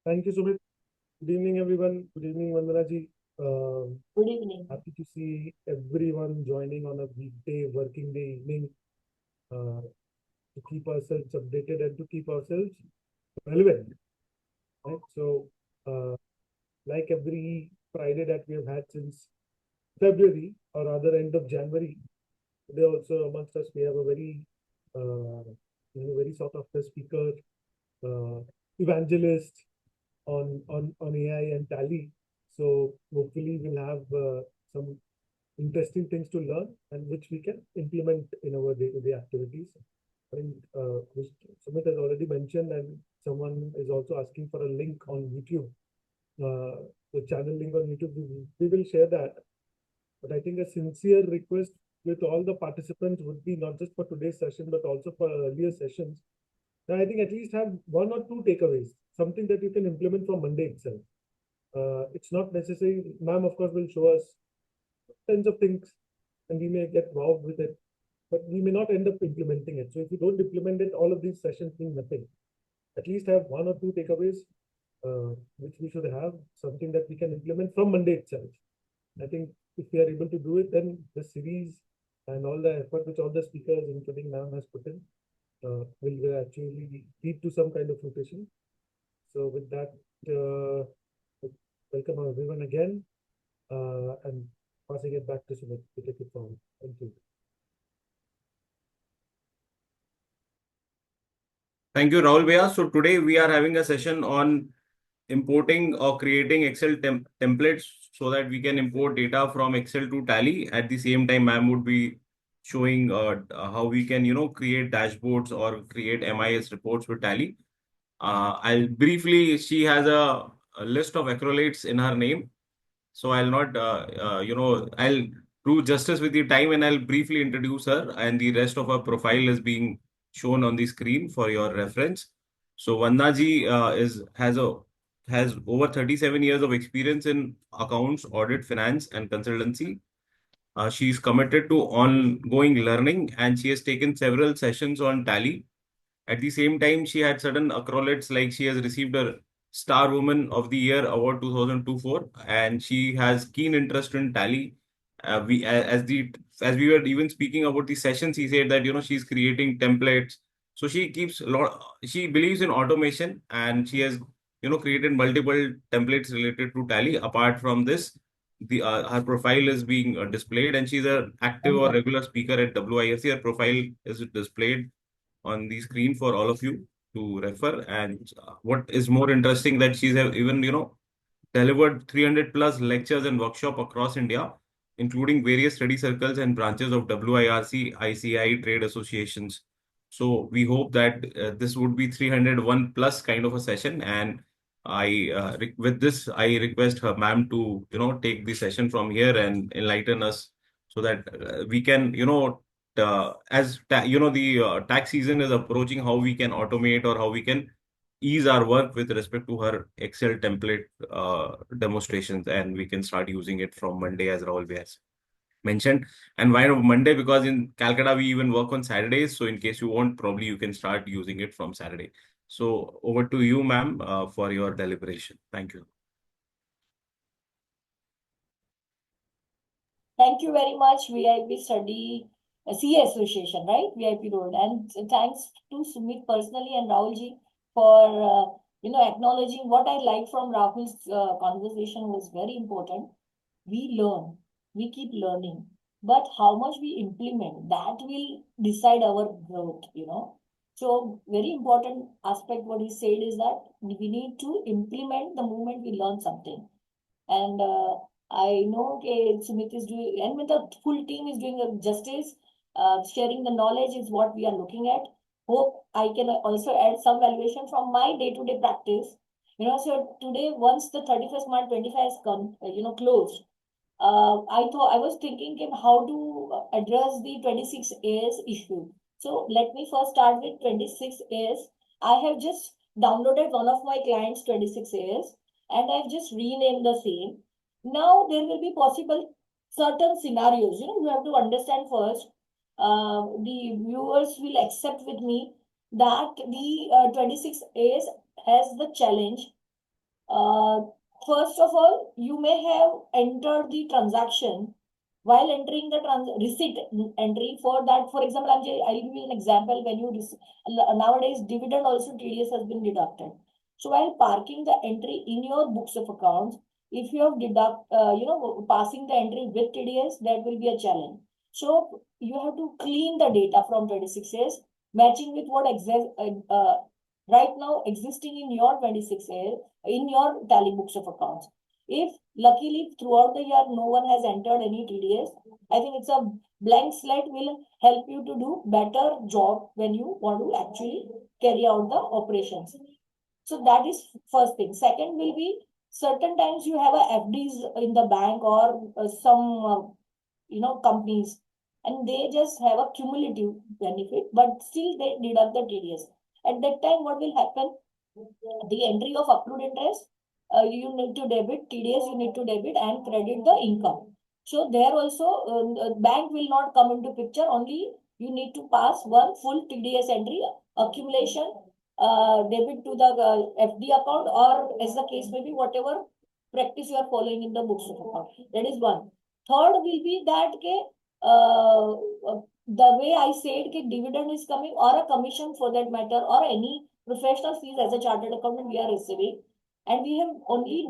Thank you, Sumit. Good evening, everyone. Good evening, Vandana ji. Good evening. Happy to see everyone joining on a weekday, working day evening to keep ourselves updated and to keep ourselves relevant. Right? So, uh, like every Friday that we have had since February or rather end of January, today also amongst us we have a uh, very sought after speaker, uh, evangelist on AI and Tally. So hopefully we'll have some interesting things to learn and which we can implement in our day-to-day activities. I think which Sumit has already mentioned, and someone is also asking for a link on YouTube. The channel link on YouTube, we will share that. But I think a sincere request with all the participants would be not just for today's session, but also for earlier sessions. Now, I think at least have one or two takeaways, something that you can implement from Monday itself. It's not necessary. Ma'am, of course, will show us tons of things and we may get involved with it, but we may not end up implementing it. So if you don't implement it, all of these sessions mean nothing. At least have one or two takeaways, which we should have, something that we can implement from Monday itself. I think if we are able to do it, then the series and all the effort which all the speakers, including ma'am, has put in, will actually lead to some kind of rotation. So with that, welcome everyone again, and passing it back to Sumit to take it forward. Thank you. Thank you, Rahul Bhaiya. So today we are having a session on importing or creating Excel templates so that we can import data from Excel to Tally. At the same time, ma'am would be showing how we can, create dashboards or create MIS reports with Tally. I'll briefly, she has a list of accolades in her name. So I'll not, I'll do justice with the time and I'll briefly introduce her, and the rest of her profile is being shown on the screen for your reference. So Vandana ji has over 37 years of experience in accounts, audit, finance, and consultancy. She is committed to ongoing learning and she has taken several sessions on Tally. At the same time, she had certain accolades, like she has received a Star Woman of the Year Award 2024, and she has keen interest in Tally. As we were even speaking about the sessions, he said that she's creating templates. So she keeps a lot. She believes in automation, and she has created multiple templates related to Tally. Apart from this, the her profile is being displayed, and she's an active or regular speaker at WIFC. Her profile is displayed on the screen for all of you to refer. And what is more interesting, that she's have even delivered 300 plus lectures and workshop across India, including various study circles and branches of WIRC, ICI trade associations. So we hope that this would be 301 plus kind of a session. And with this, I request her ma'am to take the session from here and enlighten us so that we can the tax season is approaching, how we can automate or how we can ease our work with respect to her Excel template demonstrations, and we can start using it from Monday, as Rahul has mentioned. And why Monday? Because in Calcutta we even work on Saturdays, so in case you want, probably you can start using it from Saturday. So over to you, ma'am, for your deliberation. Thank you. Thank you very much, VIP Study CA Association, right? VIP Road. And thanks to Sumit personally and Rahulji for acknowledging what I like from Rahul's conversation was very important. We learn, we keep learning, but how much we implement, that will decide our growth. So very important aspect what he said is that we need to implement the moment we learn something. And I know Sumit is doing, and with the full team is doing a justice. Sharing the knowledge is what we are looking at. Hope I can also add some valuation from my day-to-day practice. So today, once the 31st March 25 has come, closed, I was thinking how to address the 26 AS issue. So let me first start with 26 AS. I have just downloaded one of my clients' 26 AS and I've just renamed the same. Now there will be possible certain scenarios. You have to understand first. The viewers will accept with me that the 26 AS has the challenge First of all, you may have entered the transaction while entering the receipt entry for that. For example, I'll give you an example. When you nowadays dividend also TDS has been deducted. So while parking the entry in your books of accounts, if you have passing the entry with TDS, that will be a challenge. So you have to clean the data from 26A, matching with what right now existing in your 26A, in your tally books of accounts. If luckily throughout the year no one has entered any TDS, I think it's a blank slate will help you to do better job when you want to actually carry out the operations. So that is first thing. Second will be certain times you have a FDs in the bank or some companies, and they just have a cumulative benefit, but still they deduct the TDS. At that time, what will happen? The entry of accrued interest, you need to debit TDS, you need to debit and credit the income. So there also bank will not come into picture. Only you need to pass one full TDS entry, accumulation, debit to the FD account, or as the case may be, whatever practice you are following in the books of account. That is one. Third will be that the way I said dividend is coming, or a commission for that matter, or any professional fees as a chartered accountant we are receiving, and we have only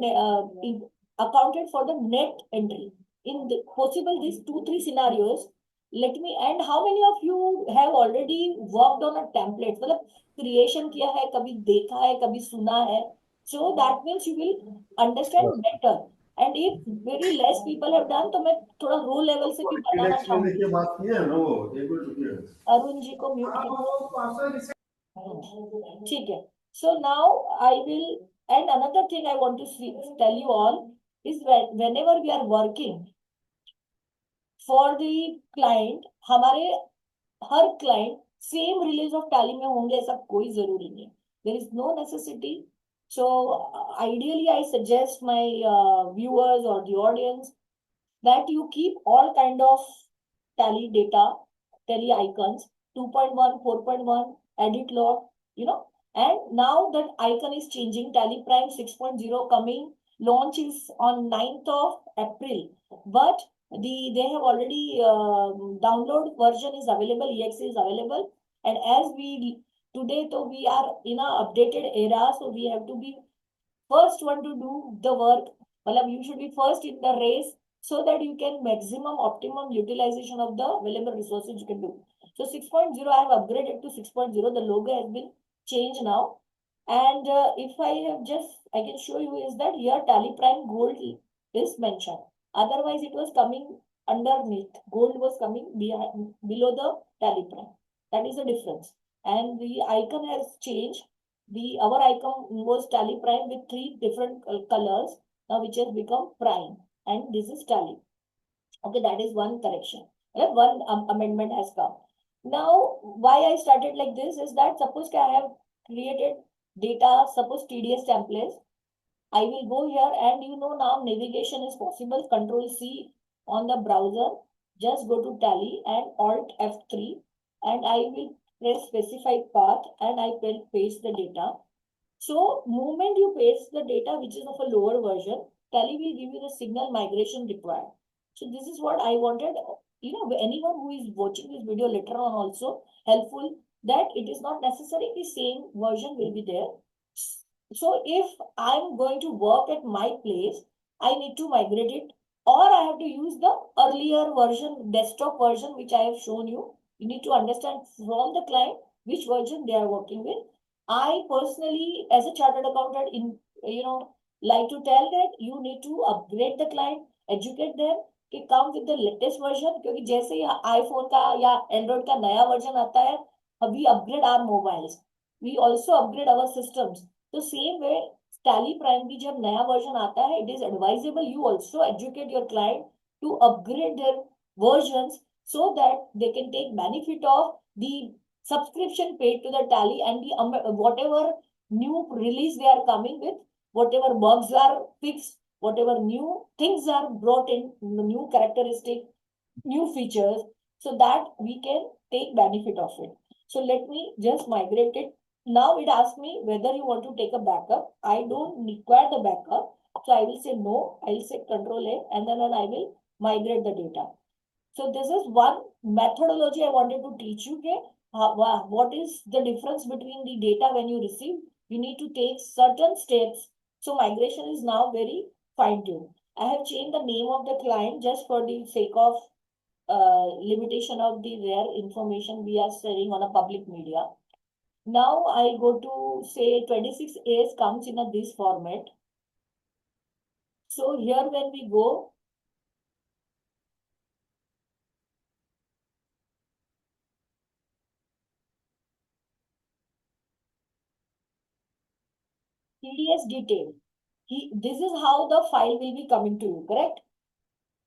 accounted for the net entry. In the possible these 2-3 scenarios, let me, and how many of you have already worked on a template? मतलब creation किया है, कभी देखा है, कभी सुना है. So that means you will understand better. And if very less people have done, तो मैं थोड़ा रो लेवल से भी बताना चाहूंगी. अरुण जी को म्यूट ठीक है. So now I will, and another thing I want to tell you all is whenever we are working for the client, हमारे हर client same release of tally में होंगे ऐसा कोई जरूरी नहीं. There is no necessity. So ideally I suggest my viewers or the audience that you keep all kind of tally data, tally icons, 2.1, 4.1, edit log, and now that icon is changing, Tally Prime 6.0 coming, launch is on 9th of April, but they have already download version is available, EXE is available, and as today we are in a updated era, so we have to be first one to do the work. You should be first in the race so that you can optimum utilization of the available resources you can do. So 6.0 I have upgraded to 6.0. The logo has been changed now. And if I can show you is that here Tally Prime Gold is mentioned. Otherwise it was coming underneath. Gold was coming below the Tally Prime. That is the difference. And the icon has changed. Our icon was Tally Prime with 3 different colors, now which has become Prime, and this is Tally. Okay, that is one correction. One amendment has come. Now, why I started like this is that suppose I have created data, suppose TDS templates. I will go here, and now navigation is possible. Control C on the browser. Just go to Tally and Alt F3, and I will press specified path and I will paste the data. So moment you paste the data which is of a lower version, Tally will give you the signal migration required. So this is what I wanted, anyone who is watching this video later on also helpful, that it is not necessary the same version will be there. So if I'm going to work at my place, I need to migrate it, or I have to use the earlier version, desktop version, which I have shown you. You need to understand from the client which version they are working with. I personally, as a chartered accountant, like to tell that you need to upgrade the client, educate them, कि come with the latest version, क्योंकि जैसे ही iPhone का या Android का नया version आता है, we upgrade our mobiles, we also upgrade our systems. So same way, Tally Prime की जब नया version आता है, it is advisable you also educate your client to upgrade their versions so that they can take benefit of the subscription paid to the Tally and the whatever new release they are coming with, whatever bugs are fixed, whatever new things are brought in, new characteristic, new features, so that we can take benefit of it. So let me just migrate it Now it asks me whether you want to take a backup. I don't require the backup. So I will say no. I will say Control A, and then I will migrate the data. So this is one methodology I wanted to teach you. Okay? What is the difference between the data when you receive? You need to take certain steps. So migration is now very fine-tuned. I have changed the name of the client just for the sake of limitation of the rare information we are sharing on a public media. Now I go to say 26As comes in this format. So here when we go, TDS detail. This is how the file will be coming to you, correct?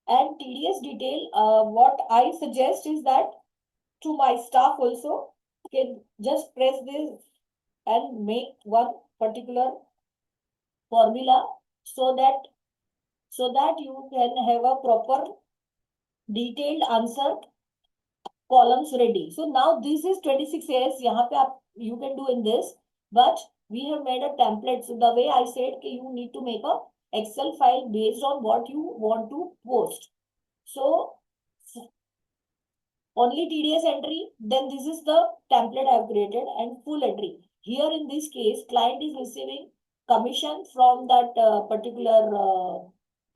And TDS detail, what I suggest is that to my staff also, can just press this and make one particular formula so that you can have a proper detailed answer columns ready. So now this is 26As. You can do in this, but we have made a template. So the way I said, you need to make a Excel file based on what you want to post. So only TDS entry, then this is the template I have created, and full entry. Here in this case, client is receiving commission from that particular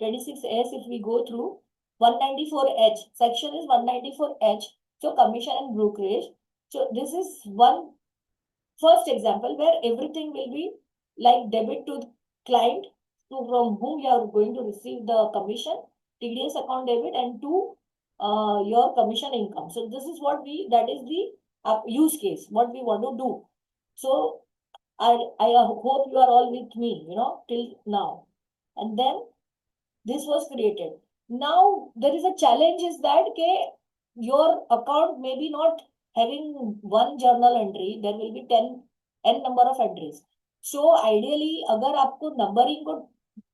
26S. If we go through 194H, section is 194H. So commission and brokerage. So this is one first example where everything will be like debit to client, to from whom you are going to receive the commission, TDS account debit, and to your commission income. So this is that is the use case, what we want to do. So I hope you are all with me, till now. And then this was created. Now there is a challenge is that your account may be not having one journal entry, there will be 10 number of entries. So ideally, agar aapko numbering ko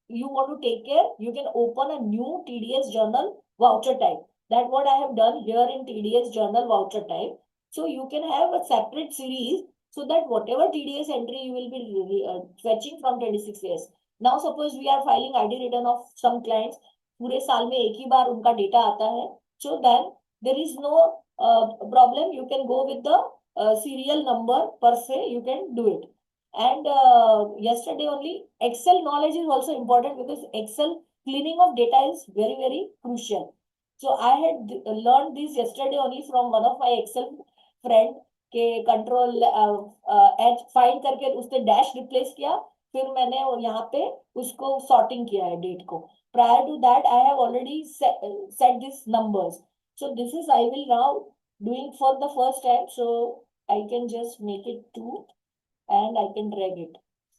you want to take care, you can open a new TDS journal voucher type. That what I have done here in TDS journal voucher type. So you can have a separate series so that whatever TDS entry you will be fetching from 26As. Now suppose we are filing ID return of some clients, पूरे साल में एक ही बार उनका data आता है. So then there is no problem. You can go with the serial number per se. You can do it. And yesterday only, Excel knowledge is also important because Excel cleaning of data is very, very crucial. So I had learned this yesterday only from one of my Excel friend के control H find करके उसने dash replace किया, फिर मैंने यहाँ पे उसको sorting किया है डेट को. Prior to that, I have already set these numbers. So this is I will now doing for the first time. So I can just make it 2 and I can drag it.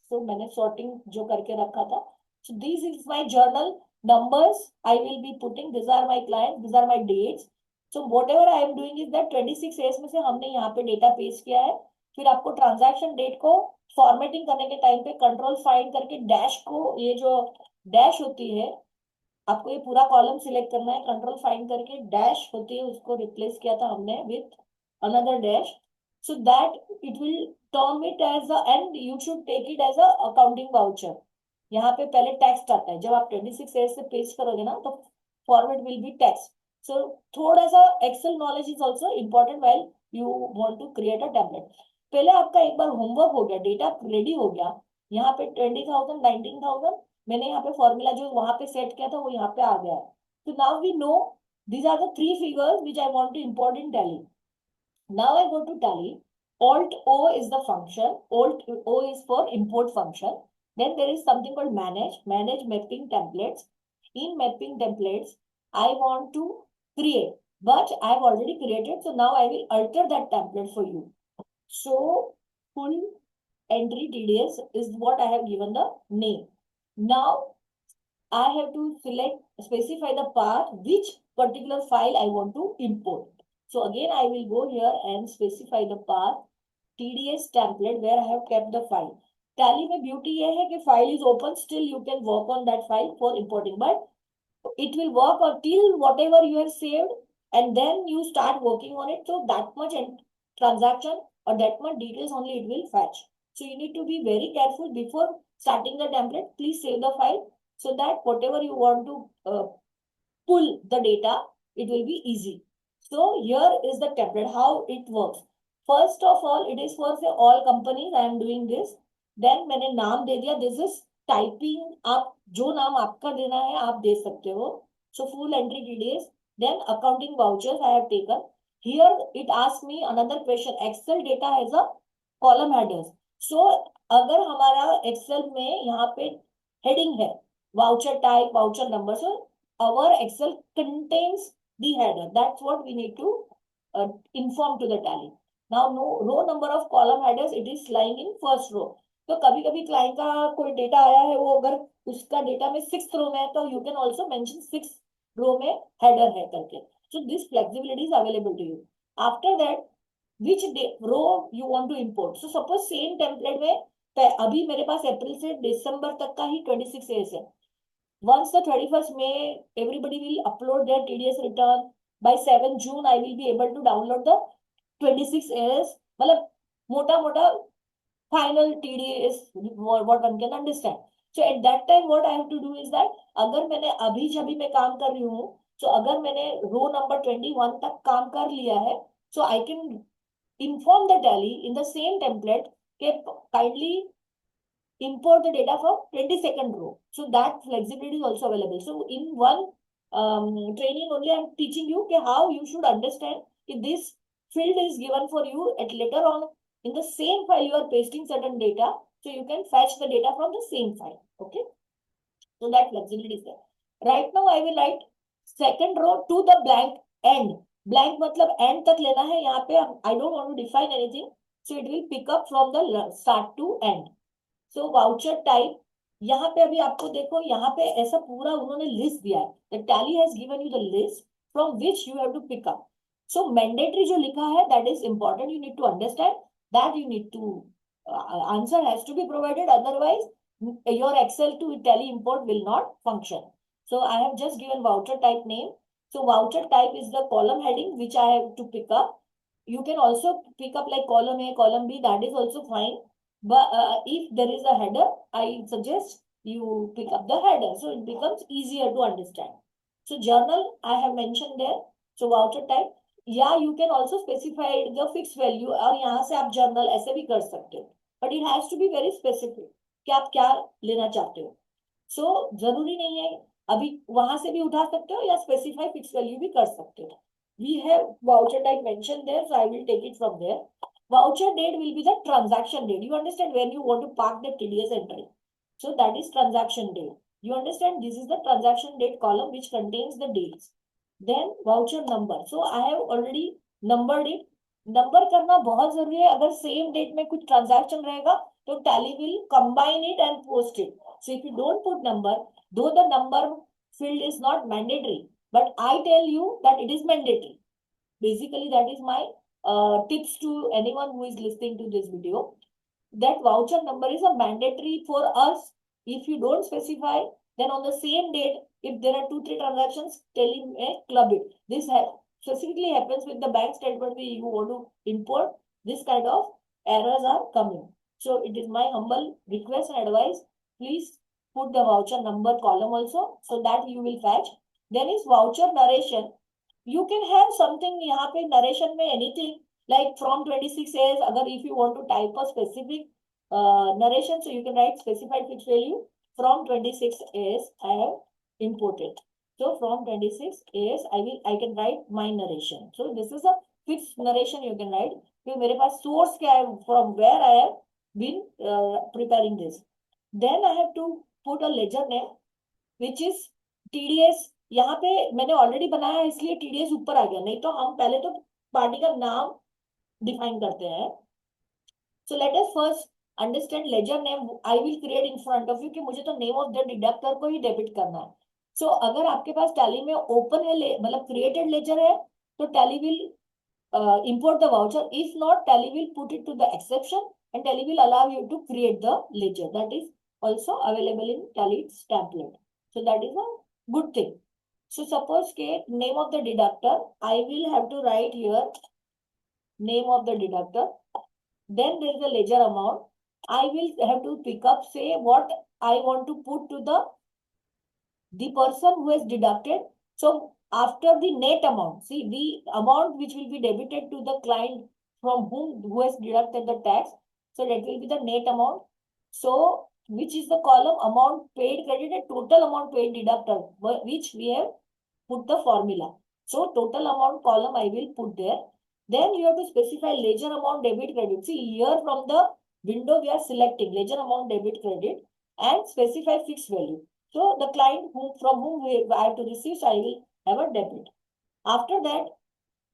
So मैंने sorting जो करके रखा था. So this is my journal numbers I will be putting. These are my clients. These are my dates. So whatever I am doing is that 26As में से हमने यहाँ पे डेटा पेस्ट किया है. फिर आपको ट्रांजैक्शन डेट को फॉर्मेटिंग करने के टाइम पे कंट्रोल फाइंड करके डैश को, ये जो डैश होती है, आपको ये पूरा कॉलम सिलेक्ट करना है. कंट्रोल फाइंड करके डैश होती है, उसको रिप्लेस किया था हमने with another dash. So that it will term it as a, and you should take it as a accounting voucher. यहाँ पे पहले टेक्स्ट आता है. जब आप 26A से पेस्ट करोगे ना तो format will be text. So थोड़ा सा excel knowledge is also important while you want to create a template. पहले आपका एक बार होमवर्क हो गया, डेटा रेडी हो गया, यहाँ पे 20,000 19,000 मैंने यहाँ पे फॉर्मूला जो वहां पे सेट किया था वो यहाँ पे आ गया. So now we know these are the 3 figures which I want to import in Tally. Now I go to Tally. Alt O is the function. Alt O is for import function. Then there is something called manage mapping templates. In mapping templates, I want to create, but I have already created. So now I will alter that template for you. So full entry TDS is what I have given the name. Now I have to specify the path, which particular file I want to import. So again, I will go here and specify the path, TDS template where I have kept the file. Tally में beauty ये है कि file is open, still you can work on that file for importing, but it will work until whatever you have saved, and then you start working on it. So that much transaction or that much details only it will fetch. So you need to be very careful before starting the template. Please save the file so that whatever you want to pull the data, it will be easy. So here is the template, how it works. First of all, it is for say all companies. I am doing this. Then मैंने नाम दे दिया. This is typing. आप जो नाम आपका देना है आप दे सकते हो. So full entry TDS. Then accounting vouchers I have taken. Here it asks me another question. Excel data has a column headers. So अगर हमारा Excel में यहाँ पे heading है voucher type, voucher number, so our Excel contains the header. That's what we need to inform to the tally. Now, no row number of column headers, it is lying in first row. तो कभी कभी client का कोई data आया है, वो अगर उसका डेटा में 6th रो में है, तो you can also mention 6th रो में हेडर है करके. So this flexibility is available to you. After that, which row you want to import. So suppose same template में अभी मेरे पास अप्रैल से दिसंबर तक का ही 26 एज है. Once the 31st May, everybody will upload their TDS return. By 7th June, I will be able to download the 26 AS. मतलब मोटा मोटा final TDS, what one can understand. So at that time, what I have to do is that अगर मैंने अभी जभी मैं काम कर रही हूँ, so अगर मैंने row number 21 तक काम कर लिया है, so I can inform the tally in the same template के kindly import the data from 22nd row. So that flexibility is also available. So in one training only, I'm teaching you how you should understand if this field is given for you at later on in the same file you are pasting certain data. So you can fetch the data from the same file. Okay. So that flexibility is there. Right now I will write second row to the blank end. Blank मतलब end तक लेना है. यहाँ पे I don't want to define anything. So it will pick up from the start to end. So voucher type, यहाँ पे अभी आपको देखो यहाँ पे ऐसा पूरा उन्होंने लिस्ट दिया है. The tally has given you the list from which you have to pick up. So mandatory जो लिखा है, that is important. You need to understand that you need to answer has to be provided. Otherwise, your Excel to tally import will not function. So I have just given voucher type name. So voucher type is the column heading which I have to pick up. You can also pick up like column A, column B. That is also fine. But if there is a header, I suggest you pick up the header. So it becomes easier to understand. So journal, I have mentioned there. So voucher type. Yeah, you can also specify the fixed value. और यहाँ से आप journal ऐसे भी कर सकते हो. But it has to be very specific. कि आप क्या लेना चाहते हो. So जरूरी नहीं है. अभी वहां से भी उठा सकते हो या specify fixed value भी कर सकते हो. We have voucher type mentioned there. So I will take it from there. Voucher date will be the transaction date. You understand when you want to park the TDS entry. So that is transaction date. You understand this is the transaction date column which contains the dates. Then voucher number. So I have already numbered it. Number करना बहुत जरूरी है. अगर same date में कुछ transaction रहेगा तो tally will combine it and post it. So if you don't put number, though the number field is not mandatory, but I tell you that it is mandatory. Basically, that is my tips to anyone who is listening to this video. That voucher number is a mandatory for us. If you don't specify, then on the same date, if there are 2-3 transactions, tally may club it. This specifically happens with the bank statement where you want to import. This kind of errors are coming. So it is my humble request and advice. Please put the voucher number column also so that you will fetch. Then is voucher narration. You can have something यहाँ पे narration में anything like from 26 says अगर if you want to type a specific narration, so you can write specified fixed value from 26 as I have imported. So from 26 as I can write my narration. So this is a fixed narration you can write. फिर मेरे पास source क्या है from where I have been preparing this. Then I have to put a ledger name which is TDS. यहाँ पे मैंने already बनाया है इसलिए TDS ऊपर आ गया, नहीं तो हम पहले तो पार्टी का नाम डिफाइन करते हैं. So let us first understand ledger name. I will create in front of you कि मुझे तो name of the deductor को ही डेबिट करना है. So अगर आपके पास टैली में ओपन है मतलब क्रिएटेड लेजर है तो tally will import the voucher. If not, tally will put it to the exception and tally will allow you to create the ledger. That is also available in tally's template. So that is a good thing. So suppose के name of the deductor, I will have to write here name of the deductor. then there is a ledger amount. I will have to pick up, say what I want to put to the person who has deducted. So after the net amount, see the amount which will be debited to the client from who has deducted the tax. So that will be the net amount. So which is the column amount paid credited, total amount paid deducted, which we have put the formula. So total amount column I will put there. Then you have to specify ledger amount debit credit. See here from the window we are selecting ledger amount debit credit and specify fixed value. So the client from whom I have to receive, so I will have a debit. After that,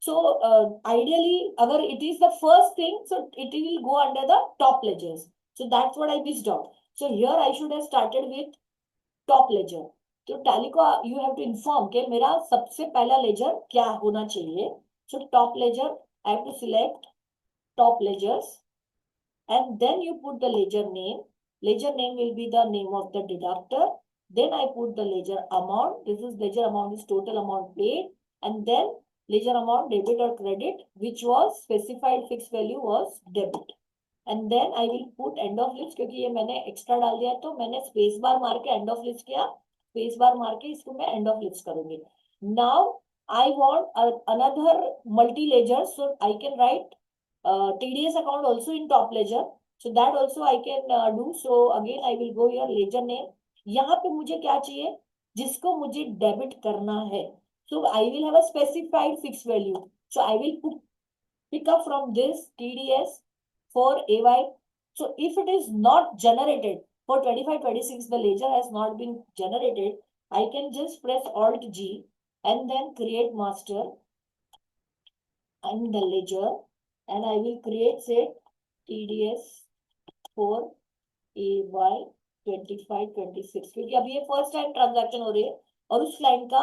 so ideally, agar it is the first thing, so it will go under the top ledgers. So that's what I missed out. So here I should have started with top ledger. तो Tally को you have to inform कि मेरा सबसे पहला ledger क्या होना चाहिए. So top ledger I have to select top ledgers and then you put the ledger name. Ledger name will be the name of the deductor. Then I put the ledger amount. This is ledger amount is total amount paid, and then ledger amount debit or credit, which was specified fixed value was debit. And then I will put end of list क्योंकि ये मैंने extra डाल दिया तो मैंने space bar मार के end of list किया. Space bar मार के इसको मैं end of list करूंगी. Now I want another multi ledger, so I can write TDS account also in top ledger. So that also I can do. So again I will go here ledger name. यहाँ पे मुझे क्या चाहिए जिसको मुझे debit करना है. So I will have a specified fixed value. So I will pick up from this TDS for AY. So if it is not generated for 25-26, the ledger has not been generated, I can just press Alt G and then create master and the ledger, and I will create say TDS for AY 25-26 क्योंकि अभी ये first time transaction हो रही है और उस client का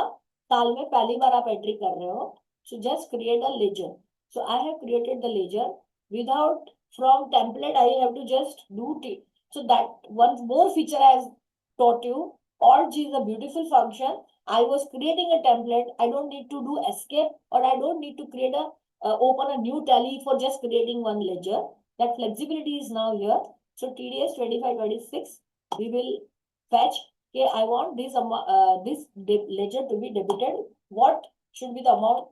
साल में पहली बार आप एंट्री कर रहे हो. So just create a ledger. So I have created the ledger without from template. I have to just do it. So that one more feature I have taught you. Alt G is a beautiful function. I was creating a template. I don't need to do escape or I don't need to create a open a new tally for just creating one ledger. That flexibility is now here. So TDS 25-26, we will fetch. Okay, I want this ledger to be debited. What should be the amount?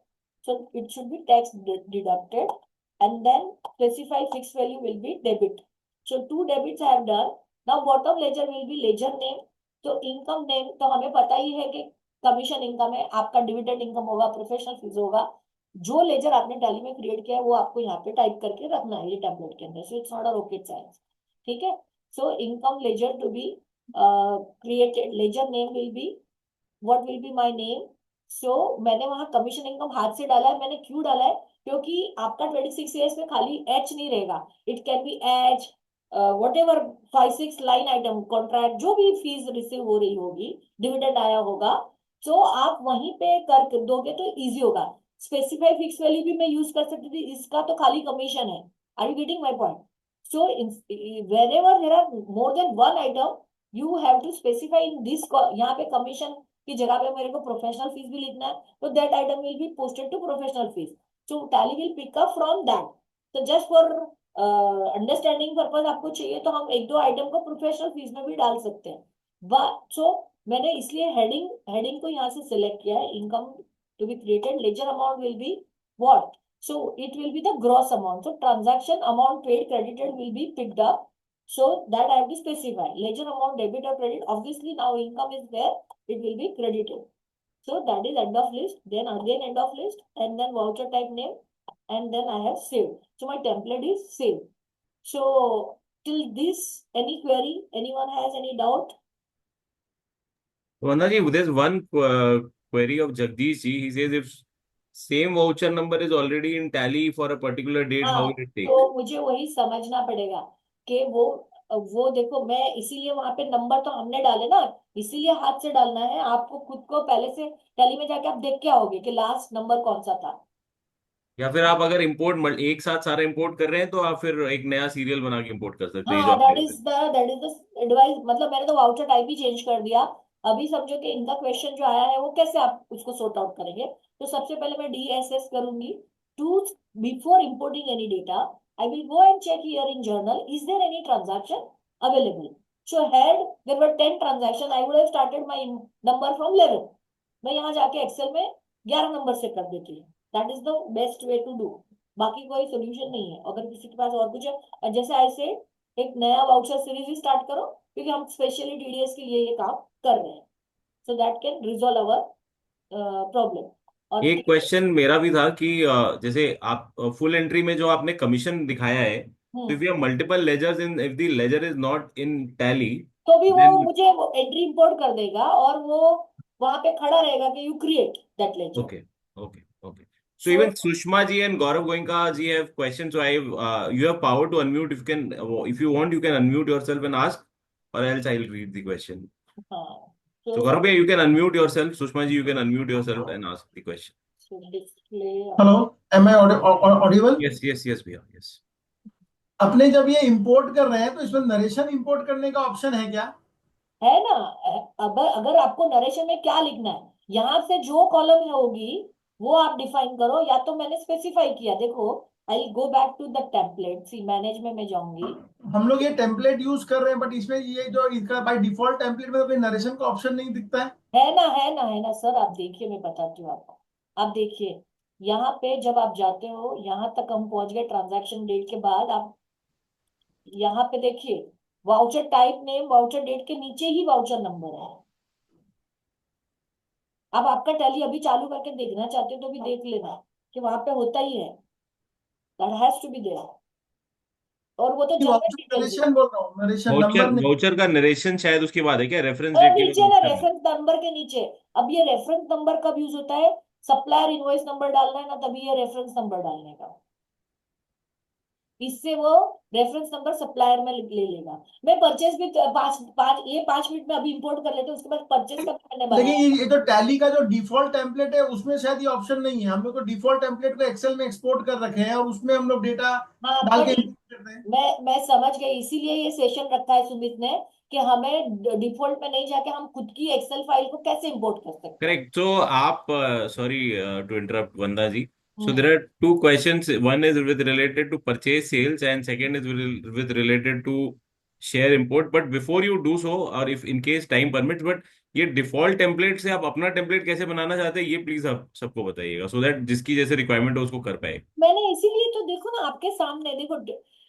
So it should be tax deducted, and then specify fixed value will be debit. So two debits I have done. Now bottom ledger will be ledger name. तो income name तो हमें पता ही है कि commission income है, आपका dividend income होगा, professional fees होगा. जो लेजर आपने टैली में क्रिएट किया है वो आपको यहाँ पे टाइप करके रखना है ये टेम्पलेट के अंदर. So it's not a rocket science. ठीक है. So income ledger to be created. Ledger name will be what will be my name. So मैंने वहां कमीशन इनकम हाथ से डाला है. मैंने क्यों डाला है क्योंकि आपका 26 ईयर्स में खाली एच नहीं रहेगा. It can be H what ever 5-6 line item contract जो भी फीस रिसीव हो रही होगी, डिविडेंड आया होगा, तो आप वहीं पे कर दोगे तो इजी होगा. स्पेसिफाई फिक्स वैल्यू भी मैं यूज कर सकती थी, इसका तो खाली कमीशन है. Are you getting my point? So whenever there are more than one item, you have to specify in this. यहाँ पे कमीशन की जगह पे मेरे को प्रोफेशनल फीस भी लिखना है, तो that item will be posted to professional fees. So Tally will pick up from that. तो जस्ट फॉर अंडरस्टैंडिंग पर्पज आपको चाहिए तो हम एक दो आइटम को प्रोफेशनल फीस में भी डाल सकते हैं. सो मैंने इसलिए हेडिंग को यहाँ से सिलेक्ट किया है. Income to be created, ledger amount will be what? So it will be the gross amount. So transaction amount paid credited will be picked up. So that I have to specify. Ledger amount debit or credit. Obviously now income is there. It will be credited. So that is end of list. Then again end of list. And then voucher type name. And then I have saved. So my template is saved. So till this, any query? Anyone has any doubt? Vandana ji, there's one query of Jagdish ji. He says if same voucher number is already in tally for a particular date, how will it take? तो मुझे वही समझना पड़ेगा कि वो देखो, मैं इसीलिए वहां पे नंबर तो हमने डाले ना, इसीलिए हाथ से डालना है. आपको खुद को पहले से टैली में जाके आप देख के आओगे कि लास्ट नंबर कौन सा था. या फिर आप अगर इंपोर्ट एक साथ सारा इंपोर्ट कर रहे हैं तो आप फिर एक नया सीरियल बना के इंपोर्ट कर सकते हैं. हाँ, दैट इज द एडवाइस. मतलब मैंने तो वाउचर टाइप ही चेंज कर दिया. अभी समझो कि इनका क्वेश्चन जो आया है वो कैसे आप उसको सॉर्ट आउट करेंगे. तो सबसे पहले मैं DSS करूंगी. To before importing any data I will go and check here in journal, is there any transaction available? So had there were 10 transactions, I would have started my number from 11. मैं यहाँ जाके Excel में 11 number से कर देती हूँ. That is the best way to do. बाकी कोई सोल्यूशन नहीं है. अगर किसी के पास और कुछ है, जैसे ऐसे एक नया वाउचर सीरीज ही स्टार्ट करो, क्योंकि हम स्पेशली टीडीएस के लिए ये काम कर रहे हैं. So that can resolve our problem. और एक क्वेश्चन मेरा भी था कि जैसे आप फुल एंट्री में जो आपने कमीशन दिखाया है, तो if you have multiple ledgers in, if the ledger is not in Tally, तो भी वो देन मुझे एंट्री इंपोर्ट कर देगा और वो वहां पे खड़ा रहेगा कि you create that ledger. okay, okay, okay. So so even Sushma ji and Gaurav Goenka ji have questions. So you have power to unmute. If you can, if you want, you can unmute yourself and ask, or else I'll read the question. हाँ. So Gaurav bhai, you can unmute yourself. Sushma ji, you can unmute yourself and ask the question. so display. Hello, am I audible? Yes, yes, yes, bhaiya, yes. अपने जब ये import कर रहे हैं तो इसमें narration import करने का ऑप्शन है क्या? है ना. अगर आपको नरेशन में क्या लिखना है, यहाँ से जो कॉलम होगी वो आप डिफाइन करो. या तो मैंने स्पेसिफाई किया, देखो I go back to the template. See manage में मैं जाऊंगी. हम लोग ये टेम्पलेट यूज कर रहे हैं, बट इसमें ये जो इसका बाय डिफॉल्ट टेम्पलेट में तो कोई नरेशन का ऑप्शन नहीं दिखता है. है ना, है ना, है ना सर. आप देखिए, मैं बताती हूँ आपको. आप देखिए यहाँ पे जब आप जाते हो, यहाँ तक हम पहुंच गए ट्रांजैक्शन डेट के बाद. आप यहाँ पे देखिए, voucher type name voucher date के नीचे ही वाउचर नंबर है. अब आपका टैली अभी चालू करके देखना चाहते हो तो भी देख लेना कि वहां पे होता ही है. That has to be there. और वो तो जनरल डिटेल. नरेशन बोल रहा हूँ, नरेशन वाउचर नंबर नहीं. वाउचर का नरेशन शायद उसके बाद है क्या, रेफरेंस और डेट के नीचे ना बाद? रेफरेंस नंबर के नीचे. अब ये रेफरेंस नंबर कब यूज होता है, सप्लायर इनवॉइस नंबर डालना है ना, तभी ये रेफरेंस नंबर डालने का. इससे वो रेफरेंस नंबर सप्लायर में ले लेगा. मैं परचेज भी 5 मिनट में अभी इंपोर्ट कर लेते हैं, उसके बाद परचेज का मैंने लेकिन बनाया. ये जो टैली का जो डिफॉल्ट टेम्पलेट है उसमें शायद ये ऑप्शन नहीं है. हम लोग को डिफॉल्ट टेम्पलेट को एक्सेल में एक्सपोर्ट कर रखे हैं और उसमें हम लोग डेटा हाँ डाल बट के input कर रहे हैं. मैं समझ गई, इसीलिए ये सेशन रखा है सुमित ने कि हमें डिफॉल्ट में नहीं जाके हम खुद की एक्सेल फाइल को कैसे इंपोर्ट कर सकते हैं. Correct. So, sorry to interrupt, Vanda ji. So hmm. there are two questions. One is with related to purchase sales, and second is with related to share import. But before you do so, or if in case time permits, but ये default template से आप अपना template कैसे बनाना चाहते हैं, ये please आप सबको बताइएगा, सो दैट जिसकी जैसे रिक्वायरमेंट हो उसको कर पाए. मैंने इसीलिए तो देखो ना आपके सामने, देखो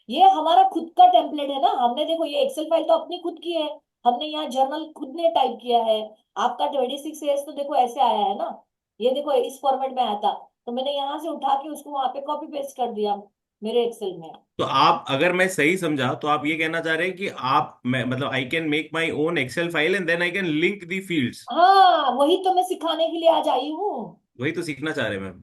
ये हमारा खुद का टेम्पलेट है ना. हमने देखो ये एक्सेल फाइल तो अपनी खुद की है. हमने यहाँ जर्नल खुद ने टाइप किया है. आपका 26 ईयर्स तो देखो ऐसे आया है ना. ये देखो इस फॉर्मेट में आया था, तो मैंने यहाँ से उठा के उसको वहां पे कॉपी पेस्ट कर दिया मेरे एक्सेल में. तो आप, अगर मैं सही समझा, तो आप ये कहना चाह रहे हैं कि आप, मैं मतलब I can make my own Excel file and then I can link the fields. हाँ वही तो मैं सिखाने के लिए आज आई हूँ. वही तो सीखना चाह रहे हैं ma'am.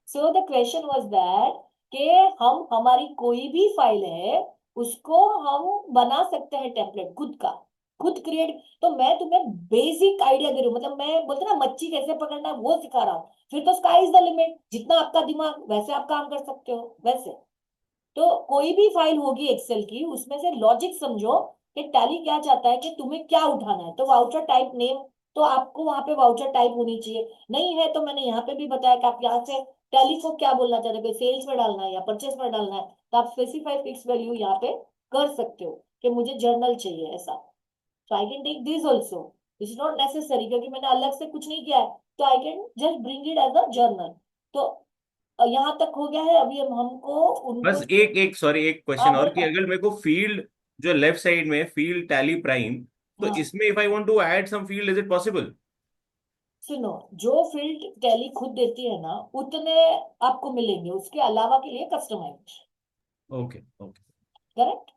So the question was that कि हम हमारी कोई भी फाइल है उसको हम बना सकते हैं टेम्पलेट खुद का, खुद क्रिएट. तो मैं तुम्हें बेसिक आइडिया दे रही हूँ, मतलब मैं बोलते ना मच्छी कैसे पकड़ना है वो सिखा रहा हूँ. फिर तो स्काई इज द लिमिट. जितना आपका दिमाग वैसे आप काम कर सकते हो वैसे. तो कोई भी फाइल होगी एक्सेल की, उसमें से लॉजिक समझो कि टैली क्या चाहता है कि तुम्हें क्या उठाना है. तो वाउचर टाइप नेम, तो आपको वहां पे वाउचर टाइप होनी चाहिए. नहीं है तो मैंने यहाँ पे भी बताया कि आप यहाँ से टैली को क्या बोलना चाहते हो, सेल्स में डालना है या परचेस में डालना है, तो आप स्पेसिफाई फिक्स वैल्यू यहाँ पे कर सकते हो कि मुझे जर्नल चाहिए ऐसा. तो I can take this also. This is not necessary, क्योंकि मैंने अलग से कुछ नहीं किया है. तो I can just bring it as a journal. तो यहाँ तक हो गया है. अभी हम हमको उनको. बस एक एक सॉरी एक हाँ क्वेश्चन और, कि बोलना. अगर मेरे को फील्ड जो लेफ्ट साइड में फील्ड टैली प्राइम, तो हाँ इसमें if I want to add some field, is it possible? सुनो, जो फील्ड टैली खुद देती है ना उतने आपको मिलेंगे, उसके अलावा के लिए customize. Okay, okay. Correct.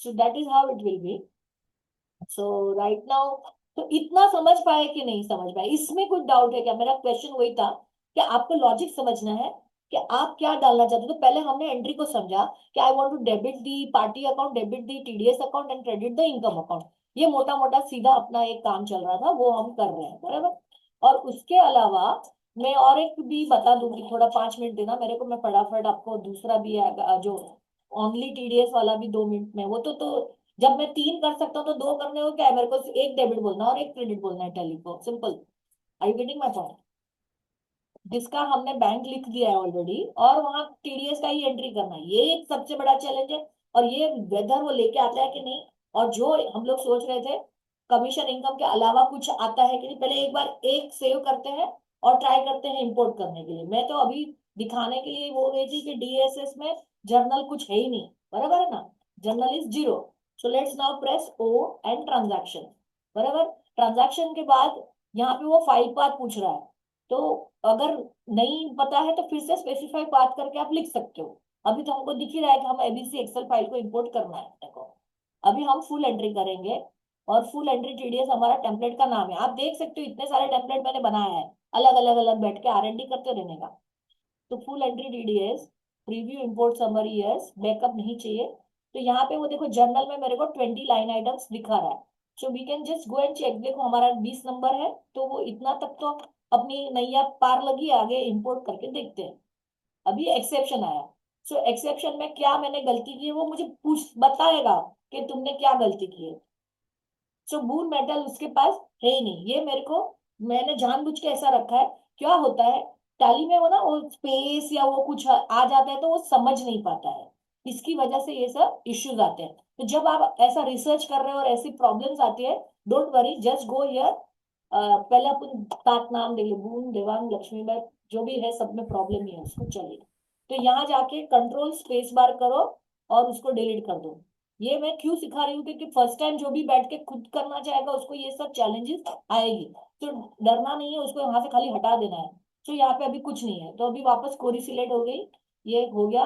So that is how it will be. So right now, तो इतना समझ पाए कि नहीं समझ पाए, इसमें कुछ डाउट है क्या? मेरा क्वेश्चन वही था कि आपको लॉजिक समझना है कि आप क्या डालना चाहते हो. तो पहले हमने एंट्री को समझा कि I want to debit the party account, debit the TDS account and credit the income account. ये मोटा मोटा सीधा अपना एक काम चल रहा था, वो हम कर रहे हैं बराबर. और उसके अलावा मैं और एक भी बता दूंगी, थोड़ा 5 मिनट देना मेरे को, मैं फटाफट आपको दूसरा भी आएगा जो ओनली टीडीएस वाला भी 2 मिनट में. वो तो जब मैं 3 कर सकता हूँ तो 2 करने को क्या है, मेरे को एक डेबिट बोलना और एक क्रेडिट बोलना है टैली को. Simple. I you getting my point? जिसका हमने बैंक लिख दिया है ऑलरेडी, और वहां टीडीएस का ही एंट्री करना है। ये एक सबसे बड़ा चैलेंज है, और ये वेदर वो लेके आता है कि नहीं, और जो हम लोग सोच रहे थे कमीशन इनकम के अलावा कुछ आता है कि नहीं, पहले एक बार एक सेव करते हैं और ट्राई करते हैं इंपोर्ट करने के लिए। मैं तो अभी दिखाने के लिए वो गई थी कि डीएसएस में जर्नल कुछ है ही नहीं, बराबर है ना, journal is zero. So let's now press O and transaction, बराबर। ट्रांजैक्शन के बाद यहाँ पे वो फाइल पाथ पूछ रहा है, तो अगर नहीं पता है तो फिर से स्पेसिफाई पाथ करके आप लिख सकते हो। अभी तो हमको दिख ही रहा है कि हम एबीसी एक्सेल फाइल को इंपोर्ट करना है अपने को। अभी हम फुल एंट्री करेंगे, और फुल एंट्री टीडीएस हमारा टेम्पलेट का नाम है। आप देख सकते हो इतने सारे टेम्पलेट मैंने बनाया है, अलग अलग अलग बैठ के आरएनडी करते रहने का। तो full entry TDS, preview import summary, yes, backup नहीं चाहिए। तो यहाँ पे वो देखो जर्नल में मेरे को 20 लाइन आइटम्स दिखा रहा है। So we can just go and check. देखो हमारा 20 नंबर है, तो वो इतना तक तो अपनी नैया पार लगी, आगे इंपोर्ट करके देखते हैं। अभी एक्सेप्शन आया। सो एक्सेप्शन में क्या मैंने गलती की है वो मुझे पूछ बताएगा कि तुमने क्या गलती की है। सो बून मेटल उसके पास है ही नहीं, ये मेरे को, मैंने जानबूझ के ऐसा रखा है। क्या होता है टैली में, वो ना वो स्पेस या वो कुछ आ जाता है तो वो समझ नहीं पाता है, इसकी वजह से ये सब इश्यूज आते हैं। तो जब आप ऐसा रिसर्च कर रहे हो और ऐसी प्रॉब्लम्स आती है, don't worry, just go here. पहले अपन 7 नाम दे ले, बून, देवांग, लक्ष्मीबाई, जो भी है सब में प्रॉब्लम ही है उसको, चलिए। तो यहाँ जाके कंट्रोल स्पेस बार करो और उसको डिलीट कर दो। ये मैं क्यों सिखा रही हूँ, क्योंकि फर्स्ट टाइम जो भी बैठ के खुद करना चाहेगा उसको ये सब चैलेंजेस आएगी। तो डरना नहीं है, उसको यहाँ से खाली हटा देना है। तो यहाँ पे अभी कुछ नहीं है, तो अभी वापस कोरी सिलेक्ट हो गई, ये हो गया।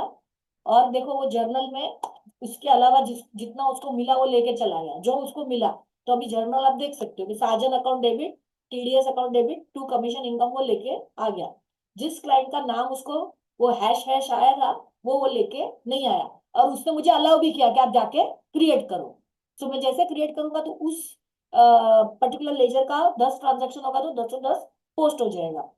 और देखो वो जर्नल में उसके अलावा जितना उसको मिला वो लेके चला गया, जो उसको मिला। तो अभी जर्नल आप देख सकते हो कि Sajan account debit, TDS account debit, to commission income, वो लेके आ गया। जिस क्लाइंट का नाम उसको वो हैश हैश आया था, वो लेके नहीं आया। और उसने मुझे अलाउ भी किया कि आप जाके क्रिएट करो। तो मैं जैसे क्रिएट करूंगा तो उस पर्टिकुलर लेजर का 10 ट्रांजेक्शन होगा तो 10 पोस्ट हो जाएगा,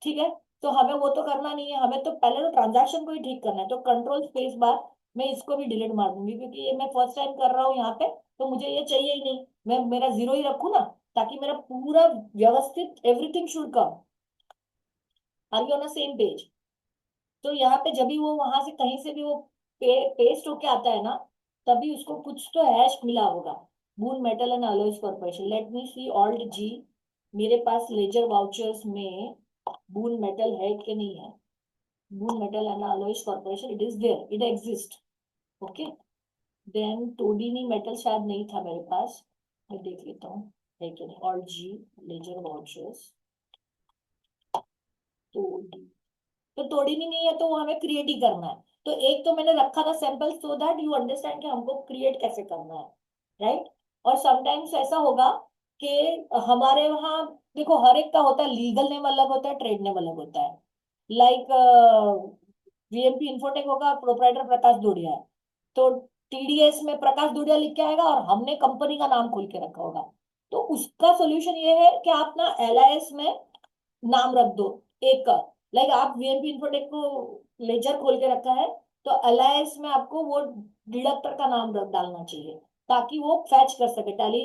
ठीक है। तो हमें वो तो करना नहीं है, हमें तो पहले तो ट्रांजैक्शन को ही ठीक करना है। तो कंट्रोल स्पेस बार, मैं इसको भी डिलीट मार दूंगी क्योंकि ये मैं फर्स्ट टाइम कर रहा हूँ यहाँ पे, तो मुझे ये चाहिए ही नहीं। मैं मेरा जीरो ही रखू ना, ताकि मेरा पूरा व्यवस्थित everything should come. Are you on the same page? तो यहाँ पे जब भी वो वहां से कहीं से भी वो पेस्ट होके आता है ना, तभी उसको कुछ तो हैश मिला होगा। Boon Metal and Alloys Corporation, let me see, alt G. मेरे पास लेजर वाउचर्स में बून मेटल है कि नहीं है? Boon Metal and Alloys Corporation, it is there, it exist, okay. Then टोडिनी मेटल शायद नहीं था मेरे पास, मैं देख लेता हूँ है कि नहीं। ऑल्ट जी, लेजर वाउचर्स, तो तोड़नी नहीं है तो वो हमें क्रिएट ही करना है। तो एक तो मैंने रखा था sample, so that you understand कि हमको क्रिएट कैसे करना है, राइट। और समटाइम्स ऐसा होगा कि हमारे वहाँ देखो हर एक का होता है, लीगल नेम अलग होता है, ट्रेड नेम अलग होता है। लाइक वीएमपी इन्फोटेक होगा, प्रोप्राइटर प्रकाश धुड़िया है, तो टीडीएस में प्रकाश धुड़िया लिख के आएगा और हमने कंपनी का नाम खोल के रखा होगा। तो उसका सोल्यूशन ये है कि आप ना एलआईएस में नाम रख दो एक का। लाइक आप वीएनपी इन्फोटेक को लेजर खोल के रखा है, तो अलायंस में आपको वो डिडक्टर का नाम डालना चाहिए, ताकि वो फैच कर सके टैली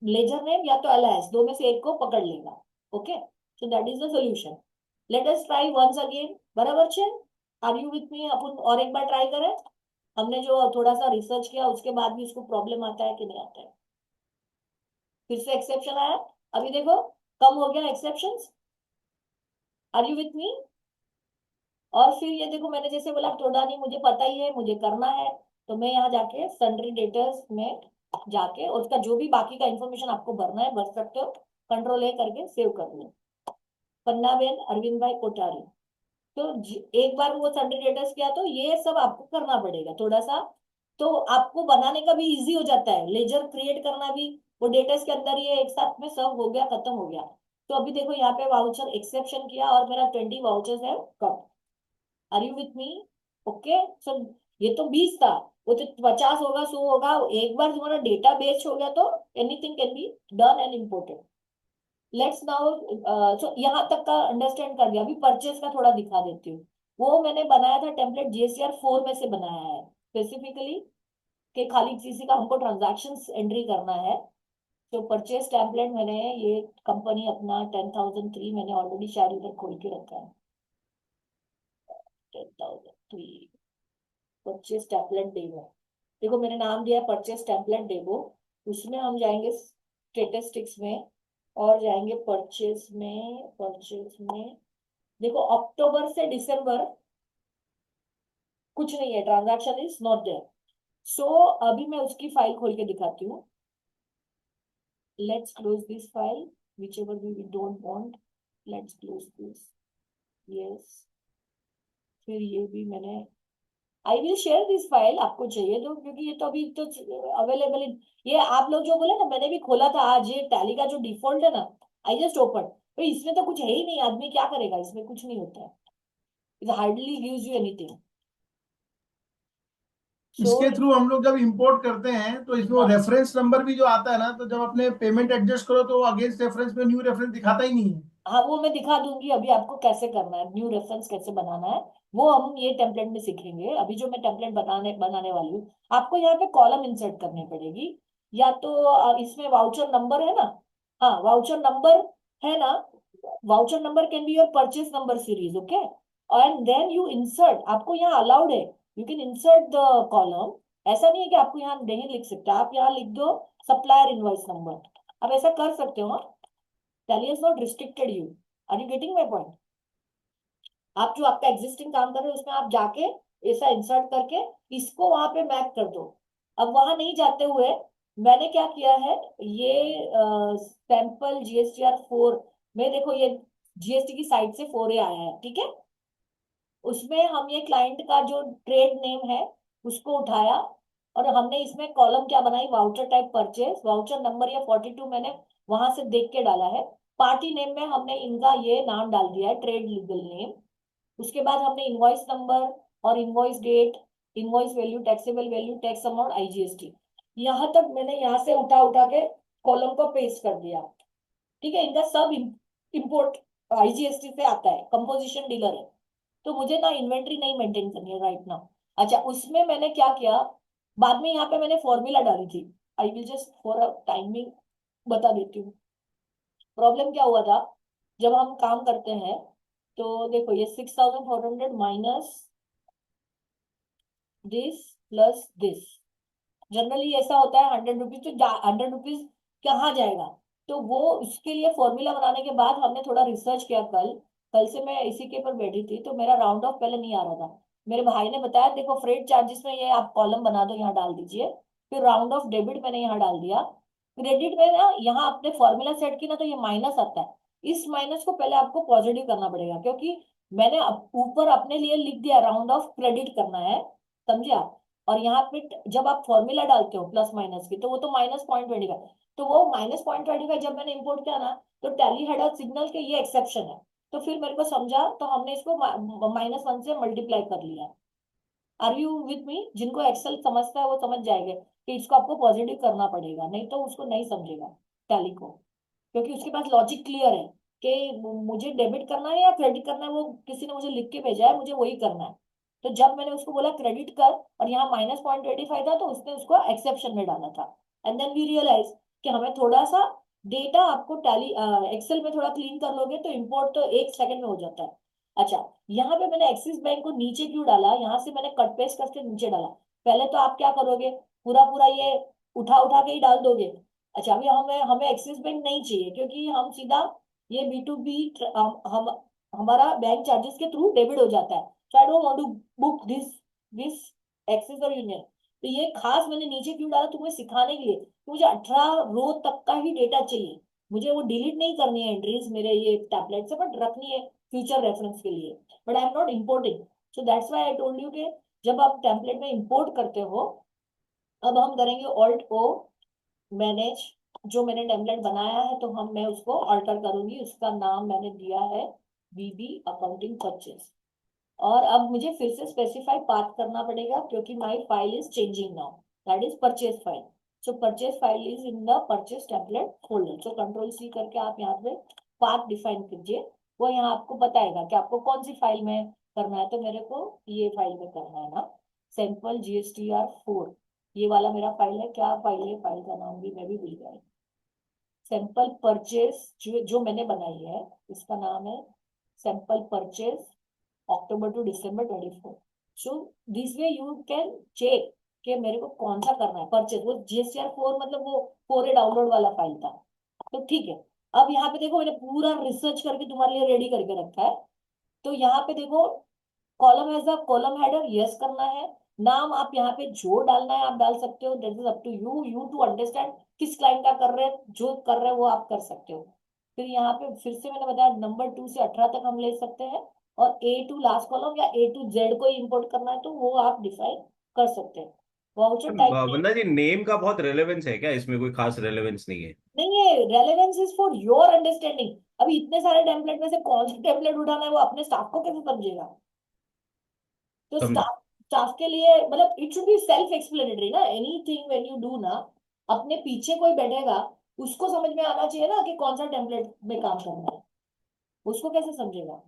लेजर नेम या तो अलायंस, दो में से एक को पकड़ लेगा, okay. So that is the solution. Let us try once again, बराबर छे? Are you with me? अपन और एक बार ट्राई करें। हमने जो थोड़ा सा रिसर्च किया उसके बाद भी उसको प्रॉब्लम आता है कि नहीं आता है। फिर से एक्सेप्शन आया, अभी देखो कम हो गया exceptions. Are you with me? और फिर ये देखो मैंने जैसे बोला थोड़ा नहीं मुझे पता ही है, मुझे करना है। तो मैं यहाँ जाके सन्ड्री डेटर्स में जाके और उसका जो भी बाकी का इंफॉर्मेशन आपको भरना है भर सकते हो। कंट्रोल ए करके सेव कर लो, पन्ना बेन अरविंद भाई कोठारी। तो एक बार वो सन्ड्री डेटर्स किया तो ये सब आपको करना पड़ेगा थोड़ा सा। तो आपको बनाने का भी इजी हो जाता है, लेजर क्रिएट करना भी वो डेटर्स के अंदर ही है, एक साथ में सब हो गया, खत्म हो गया। तो अभी देखो यहाँ पे वाउचर एक्सेप्शन किया और मेरा 20 वाउचर्स है कम। Are you with me? Okay. So ये तो 20 था, वो तो 50 होगा, 100 होगा। एक बार तुम्हारा डेटा बेस हो गया तो anything can be done and imported. Let's now, so यहाँ तक का अंडरस्टैंड कर दिया। अभी परचेस का थोड़ा दिखा देती हूँ। वो मैंने बनाया था टेम्पलेट जेसीआर 4 में से बनाया है स्पेसिफिकली, कि खाली किसी का हमको ट्रांजैक्शन एंट्री करना है। तो परचेज टेम्पलेट मैंने ये कंपनी अपना 10,003 मैंने ऑलरेडी शायद इधर खोल के रखा है। 10,003 परचेज टेम्पलेट डेमो, देखो मैंने नाम दिया परचेज टेम्पलेट डेमो। उसमें हम जाएंगे स्टेटिस्टिक्स में और जाएंगे परचेज में देखो अक्टूबर से दिसंबर कुछ नहीं है, ट्रांजैक्शन इज नॉट देयर। सो अभी मैं उसकी फाइल खोल के दिखाती हूँ। Let's close this file, whichever we don't want, let's close this, yes। फिर ये भी मैंने, I will share this file, आपको चाहिए तो, क्योंकि ये तो अभी तो अवेलेबल, ये आप लोग जो बोले ना, मैंने भी खोला था आज, ये टैली का जो डिफॉल्ट है ना, आई जस्ट ओपन, तो इसमें तो कुछ है ही नहीं, आदमी क्या करेगा, इसमें कुछ नहीं होता है, it hardly gives you anything. So इसके थ्रू हम लोग जब इंपोर्ट करते हैं तो इसमें वो हाँ रेफरेंस नंबर भी जो आता है ना, तो जब अपने पेमेंट एडजस्ट करो तो अगेंस्ट रेफरेंस में न्यू रेफरेंस दिखाता ही नहीं है। हाँ, वो मैं दिखा दूंगी अभी आपको कैसे करना है, न्यू रेफरेंस कैसे बनाना है, वो हम ये टेम्पलेट में सीखेंगे। अभी जो मैं टेम्पलेट बनाने वाली हूँ, आपको यहाँ पे कॉलम इंसर्ट करनी पड़ेगी, या तो इसमें वाउचर नंबर है ना, हाँ वाउचर नंबर है ना, voucher number can be your purchase number series, okay, and then you insert, आपको यहाँ अलाउड है, you can insert the column, ऐसा नहीं है कि आपको यहाँ नहीं लिख सकते, आप यहाँ लिख दो सप्लायर इनवॉइस नंबर, आप ऐसा कर सकते हो। Tally has not restricted you. Are you getting my point? आप जो आपका एग्जिस्टिंग काम कर रहे हो उसमें आप जाके ऐसा इंसर्ट करके इसको वहां पे मैप कर दो। अब वहां नहीं जाते हुए मैंने क्या किया है, ये सैंपल GSTR 4 में देखो, ये जीएसटी की साइट से 4A आया है, ठीक है। उसमें हम ये क्लाइंट का जो ट्रेड नेम है उसको उठाया, और हमने इसमें कॉलम क्या बनाई, voucher type purchase, voucher number या 42 मैंने वहां से देख के डाला है। पार्टी नेम में हमने इनका ये नाम डाल दिया है, ट्रेड लीगल नेम। उसके बाद हमने इनवॉइस नंबर और invoice date, invoice value, taxable value, tax amount, IGST, यहाँ तक मैंने यहाँ से उठा उठा के कॉलम को पेस्ट कर दिया, ठीक है। इनका सब इंपोर्ट IGST से आता है, कंपोजिशन डीलर है, तो मुझे ना इन्वेंट्री नहीं मेंटेन करनी है राइट नाउ। अच्छा, उसमें मैंने क्या किया, बाद में यहाँ पे मैंने फॉर्मूला डाली थी, I will just for a timing बता देती हूँ। प्रॉब्लम क्या हुआ था, जब हम काम करते हैं तो देखो ये 6,400 minus this plus this, generally ऐसा होता है 100 रुपीज, तो 100 रुपीज कहाँ जाएगा, तो वो उसके लिए फॉर्मूला बनाने के बाद हमने थोड़ा रिसर्च किया। कल कल से मैं इसी के ऊपर बैठी थी, तो मेरा राउंड ऑफ पहले नहीं आ रहा था, मेरे भाई ने बताया देखो फ्रेट चार्जेस में ये आप कॉलम बना दो, यहाँ डाल दीजिए, फिर राउंड ऑफ डेबिट मैंने यहाँ डाल दिया, क्रेडिट में ना यहाँ आपने फॉर्मूला सेट की ना तो ये माइनस आता है, इस माइनस को पहले आपको पॉजिटिव करना पड़ेगा, क्योंकि मैंने ऊपर अपने लिए लिख दिया राउंड ऑफ क्रेडिट करना है, समझे आप। और यहाँ पे जब आप फॉर्मूला डालते हो प्लस माइनस की, तो वो तो -0.25, तो वो -0.25 जब मैंने इंपोर्ट किया ना, तो टैली हैड अ सिग्नल के ये एक्सेप्शन है, तो फिर मेरे को समझा, तो हमने इसको -1 से मल्टीप्लाई कर लिया। Are you with me? जिनको एक्सेल समझता है वो समझ जाएंगे कि इसको आपको पॉजिटिव करना पड़ेगा, नहीं तो उसको नहीं समझेगा टैली को, क्योंकि उसके पास लॉजिक क्लियर है कि मुझे डेबिट करना है या क्रेडिट करना है, वो किसी ने मुझे लिख के भेजा है, मुझे वही करना है। तो जब मैंने उसको बोला क्रेडिट कर, और यहाँ -0.25 था, तो उसने उसको एक्सेप्शन में डाला था, एंड देन वी रियलाइज कि हमें थोड़ा सा डेटा, आपको टैली एक्सेल में थोड़ा क्लीन कर लोगे तो इम्पोर्ट तो 1 सेकंड में हो जाता है। अच्छा, यहाँ पे मैंने एक्सिस बैंक को नीचे क्यों डाला, यहाँ से मैंने कट पेस्ट करके नीचे डाला। पहले तो आप क्या करोगे, पूरा पूरा ये उठा उठा के ही डाल दोगे। अच्छा, अभी हमें हमें एक्सिस बैंक नहीं चाहिए, क्योंकि हम सीधा ये B2B हम हमारा बैंक चार्जेस के थ्रू डेबिट हो जाता है, so I don't want to book this Axis और यूनियन। तो ये खास मैंने नीचे क्यों डाला, तुम्हें सिखाने के लिए, मुझे 18 रो तक का ही डेटा चाहिए, मुझे वो डिलीट नहीं करनी है एंट्रीज मेरे ये टैबलेट से, बट रखनी है फ्यूचर रेफरेंस के लिए, but I am not importing. So that's why I told you कि जब आप टेम्पलेट में इंपोर्ट करते हो, अब हम करेंगे Alt O, मैनेज, जो मैंने टेम्पलेट बनाया है तो मैं उसको अल्टर करूंगी, उसका नाम मैंने दिया है BB अकाउंटिंग परचेज। और अब मुझे फिर से स्पेसिफाई पाथ करना पड़ेगा, क्योंकि my file is changing now, that is purchase file. So purchase file is in the purchase template folder, so Ctrl+C करके आप यहाँ पे पाथ डिफाइन कीजिए, वो यहाँ आपको बताएगा कि आपको कौन सी फाइल में करना है, तो मेरे को ये फाइल में करना है ना, सैंपल GSTR 4, ये वाला मेरा फाइल है, क्या फाइल है, फाइल का नाम भी मैं भी भूल गया। सैंपल परचेस जो मैंने बनाई है, इसका नाम है sample purchase October to December 24। So this way you can check कि मेरे को कौन सा करना है परचेस। वो GSTR4 मतलब वो 4A डाउनलोड वाला फाइल था। तो ठीक है, अब यहाँ पे देखो मैंने पूरा रिसर्च करके तुम्हारे लिए रेडी करके रखा है। तो यहाँ पे देखो column as a column header yes करना है। नाम आप यहाँ पे जो डालना है आप डाल सकते हो, that is up to you to understand किस क्लाइंट का कर रहे हैं, जो कर रहे हैं वो आप कर सकते हो। फिर यहाँ पे फिर से मैंने बताया नंबर 2 से 18 तक हम ले सकते हैं, और A2 लास्ट कॉलम या A to Z को इंपोर्ट करना है तो वो आप डिफाइन कर सकते हैं। वाउचर टाइप वंदना जी, नेम का बहुत रेलेवेंस है क्या? इसमें कोई खास रेलेवेंस नहीं है? नहीं है, relevance is for your understanding. अभी इतने सारे टेम्पलेट में से कौन सा टेम्पलेट उठाना है वो अपने स्टाफ को कैसे समझेगा? तो समझा। स्टाफ स्टाफ के लिए मतलब it should be self explanatory ना, एनीथिंग व्हेन यू डू ना, अपने पीछे कोई बैठेगा उसको समझ में आना चाहिए ना कि कौन सा टेम्पलेट में काम करना है, उसको कैसे समझेगा?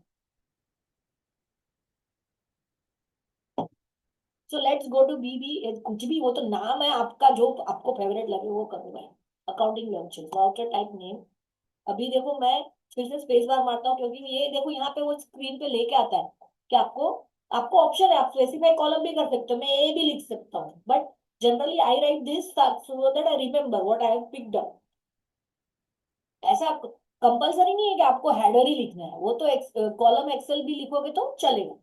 So let's go to B कुछ भी, वो तो नाम है आपका, जो आपको फेवरेट लगे वो करो भाई। Accounting voucher type name. अभी देखो मैं फिर से स्पेस बार मारता हूँ, क्योंकि ये देखो यहाँ पे वो स्क्रीन पे लेके आता है कि आपको आपको ऑप्शन है, आप स्पेसिफाई कॉलम भी कर सकते हो, मैं ए भी लिख सकता हूँ, but generally I right this so that I remember what I have picked up. ऐसा कंपलसरी नहीं है कि आपको हेडर ही लिखना है, वो तो कॉलम एक्सेल भी लिखोगे तो चलेगा।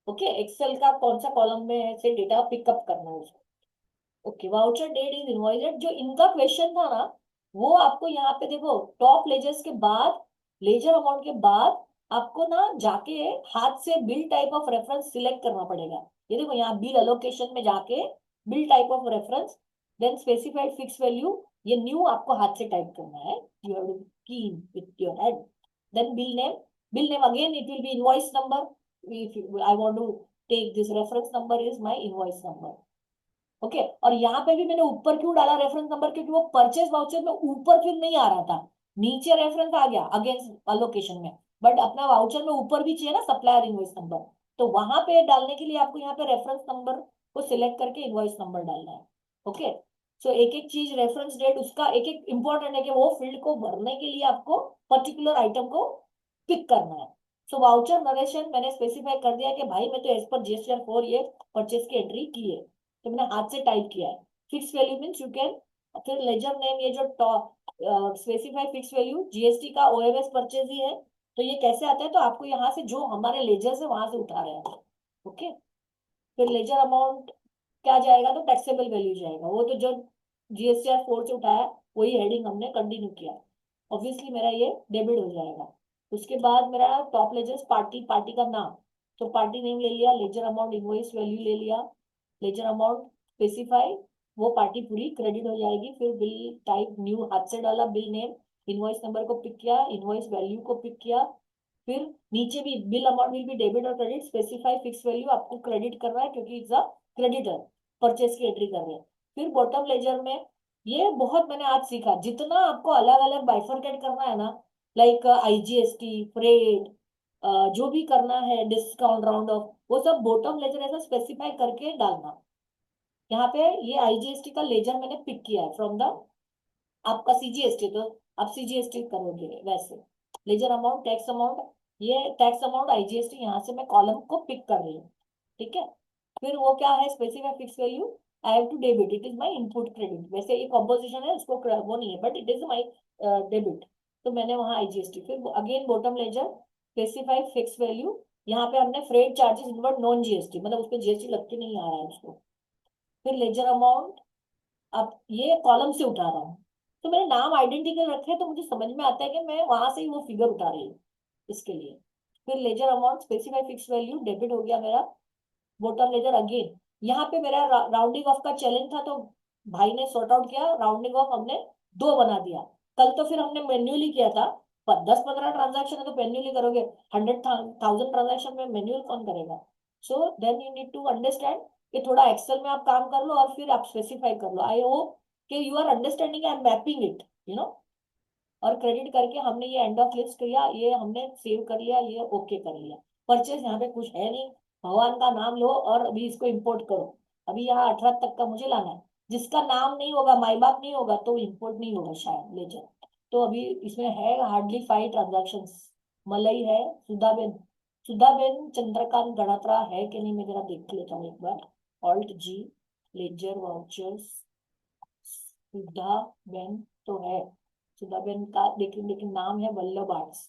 ओके, एक्सेल का कौन सा कॉलम में से डेटा पिकअप करना है उसको। Okay, voucher date is invoice date, जो इनका क्वेश्चन था ना वो आपको यहाँ पे देखो टॉप लेजर्स के बाद, लेजर अमाउंट के बाद आपको ना जाके हाथ से bill type of reference select करना पड़ेगा। ये देखो यहाँ बिल एलोकेशन में जाके bill type of reference, then specified fix value, ये न्यू आपको हाथ से टाइप करना है, you have to key with your head. Then bill name again it will be invoice number, if I want to take this reference number is my invoice number. Okay, और यहाँ पे भी मैंने ऊपर क्यों डाला रेफरेंस नंबर, क्योंकि वो परचेस वाउचर में ऊपर फिर नहीं आ रहा था, नीचे रेफरेंस आ गया अगेंस्ट अलोकेशन में, बट अपना वाउचर में ऊपर भी चाहिए ना सप्लायर इनवॉइस नंबर। तो वहां पे डालने के लिए आपको यहाँ पे रेफरेंस नंबर को सिलेक्ट करके इनवॉइस नंबर डालना है। ओके, सो एक एक चीज रेफरेंस डेट उसका एक एक इंपॉर्टेंट है कि वो फील्ड को भरने के लिए आपको पर्टिकुलर आइटम को पिक करना है। सो वाउचर नरेशन मैंने स्पेसिफाई कर दिया कि भाई मैं तो एज पर GSTR4 ये परचेस की एंट्री की है, तो मैंने हाथ से टाइप किया है। Fix value means you can, फिर लेजर नेम, ये जो स्पेसिफाई फिक्स वैल्यू GST का OMS परचेज ही है, तो ये कैसे आता है, तो आपको यहाँ से जो हमारे लेजर से वहां से उठा रहे हैं। ओके, फिर लेजर अमाउंट क्या जाएगा, तो टैक्सेबल वैल्यू जाएगा, वो तो जो GSTR4 से उठाया वही हेडिंग हमने कंटिन्यू किया, ऑब्वियसली मेरा ये डेबिट हो जाएगा। उसके बाद मेरा टॉप लेजर्स पार्टी, पार्टी का नाम, तो पार्टी नेम ले लिया, लेजर अमाउंट इनवॉइस वैल्यू ले लिया, लेजर अमाउंट स्पेसिफाई, वो पार्टी पूरी क्रेडिट हो जाएगी। फिर बिल टाइप न्यू हाथ से डाला, बिल नेम, इनवॉइस नंबर को पिक किया, इनवॉइस वैल्यू को पिक किया, फिर नीचे भी bill amount will be debit और क्रेडिट, स्पेसिफाई फिक्स वैल्यू आपको क्रेडिट कर रहा है क्योंकि इट्स अ क्रेडिटर, परचेस की एंट्री कर रहे हैं। फिर बॉटम लेजर में ये बहुत मैंने आज सीखा, जितना आपको अलग अलग बाइफरकेट करना है ना, लाइक IGST, फ्रेट, जो भी करना है, डिस्काउंट राउंड ऑफ, वो सब बॉटम लेजर ऐसा स्पेसिफाई करके डालना। यहाँ पे ये IGST का लेजर मैंने पिक किया है फ्रॉम द आपका CGST, तो आप CGST करोगे वैसे। लेजर अमाउंट, टैक्स अमाउंट, ये टैक्स अमाउंट IGST यहाँ से मैं कॉलम को पिक कर रही हूँ। ठीक है, फिर वो क्या है, specify fix value, I have to debit, it is my input credit, वैसे ये कॉम्पोजिशन है उसको वो नहीं है but it is my debit, तो मैंने वहाँ IGST। फिर again bottom ledger, specify fix value, यहाँ पे हमने freight charges inward non GST, मतलब उसपे GST लग के नहीं आ रहा है उसको। फिर लेजर अमाउंट, अब ये कॉलम से उठा रहा हूँ, तो मैंने नाम आइडेंटिकल रखे तो मुझे समझ में आता है कि मैं वहां से ही वो फिगर उठा रही हूँ इसके लिए। फिर ledger amount specify fix value, debit हो गया मेरा। बॉटम लेजर अगेन, यहाँ पे मेरा राउंडिंग ऑफ का चैलेंज था, तो भाई ने सॉर्ट आउट किया, राउंडिंग ऑफ हमने 2 बना दिया। कल तो फिर हमने मैन्युअली किया था, पर 10-15 ट्रांजैक्शन है तो मैन्युअली करोगे, 100,000 ट्रांजैक्शन में मैन्युअल कौन करेगा? So then you need to understand कि थोड़ा एक्सेल में आप काम कर लो और फिर आप स्पेसिफाई कर लो। आई होप कि you are understanding, I am mapping it, you know. और क्रेडिट करके हमने ये एंड ऑफ लिस्ट किया, ये हमने सेव कर लिया, ये ओके कर लिया। परचेज यहाँ पे कुछ है नहीं, भगवान का नाम लो और अभी इसको इंपोर्ट करो। अभी यहाँ 18 तक का मुझे लाना है, जिसका नाम नहीं होगा, माई बाप नहीं होगा, तो इंपोर्ट नहीं होगा शायद लेजर। तो अभी इसमें है हार्डली 5 ट्रांजैक्शंस। मलई है, सुधाबेन चंद्रकांत गणात्रा है कि नहीं, मैं जरा देख लेता हूँ एक बार। ऑल्ट जी, लेजर वाउचर्स, सुधाबेन तो है, सुधाबेन का लेकिन नाम है वल्लभ आर्ट्स।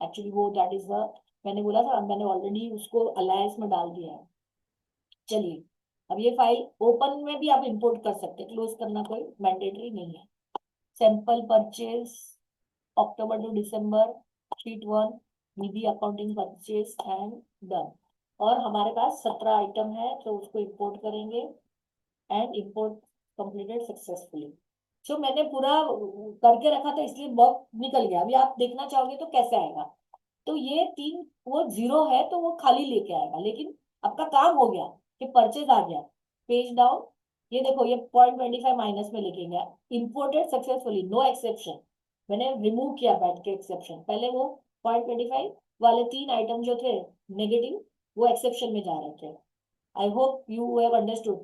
एक्चुअली वो दैट इज द, मैंने बोला था, मैंने ऑलरेडी उसको अलायंस में डाल दिया है। चलिए, अब ये फाइल ओपन में भी आप इंपोर्ट कर सकते हैं, क्लोज करना कोई मैंडेटरी नहीं है। Sample purchase October to December, sheet 1, Nidhi accounting purchase and done. और हमारे पास 17 आइटम है, तो उसको इंपोर्ट करेंगे एंड इंपोर्ट कंप्लीटेड सक्सेसफुली। सो मैंने पूरा करके रखा था, इसलिए बॉक्स निकल गया। अभी आप देखना चाहोगे तो कैसे आएगा, तो ये 3 वो 0 है तो वो खाली लेके आएगा, लेकिन आपका काम हो गया कि परचेज आ गया। पेज डाउन, ये देखो ये 0.25 माइनस में लेके गया। Imported successfully, no exception. मैंने रिमूव किया बैठ के एक्सेप्शन, पहले वो 0.25 वाले 3 आइटम जो थे नेगेटिव, वो एक्सेप्शन में जा रहे थे। I hope you have understood,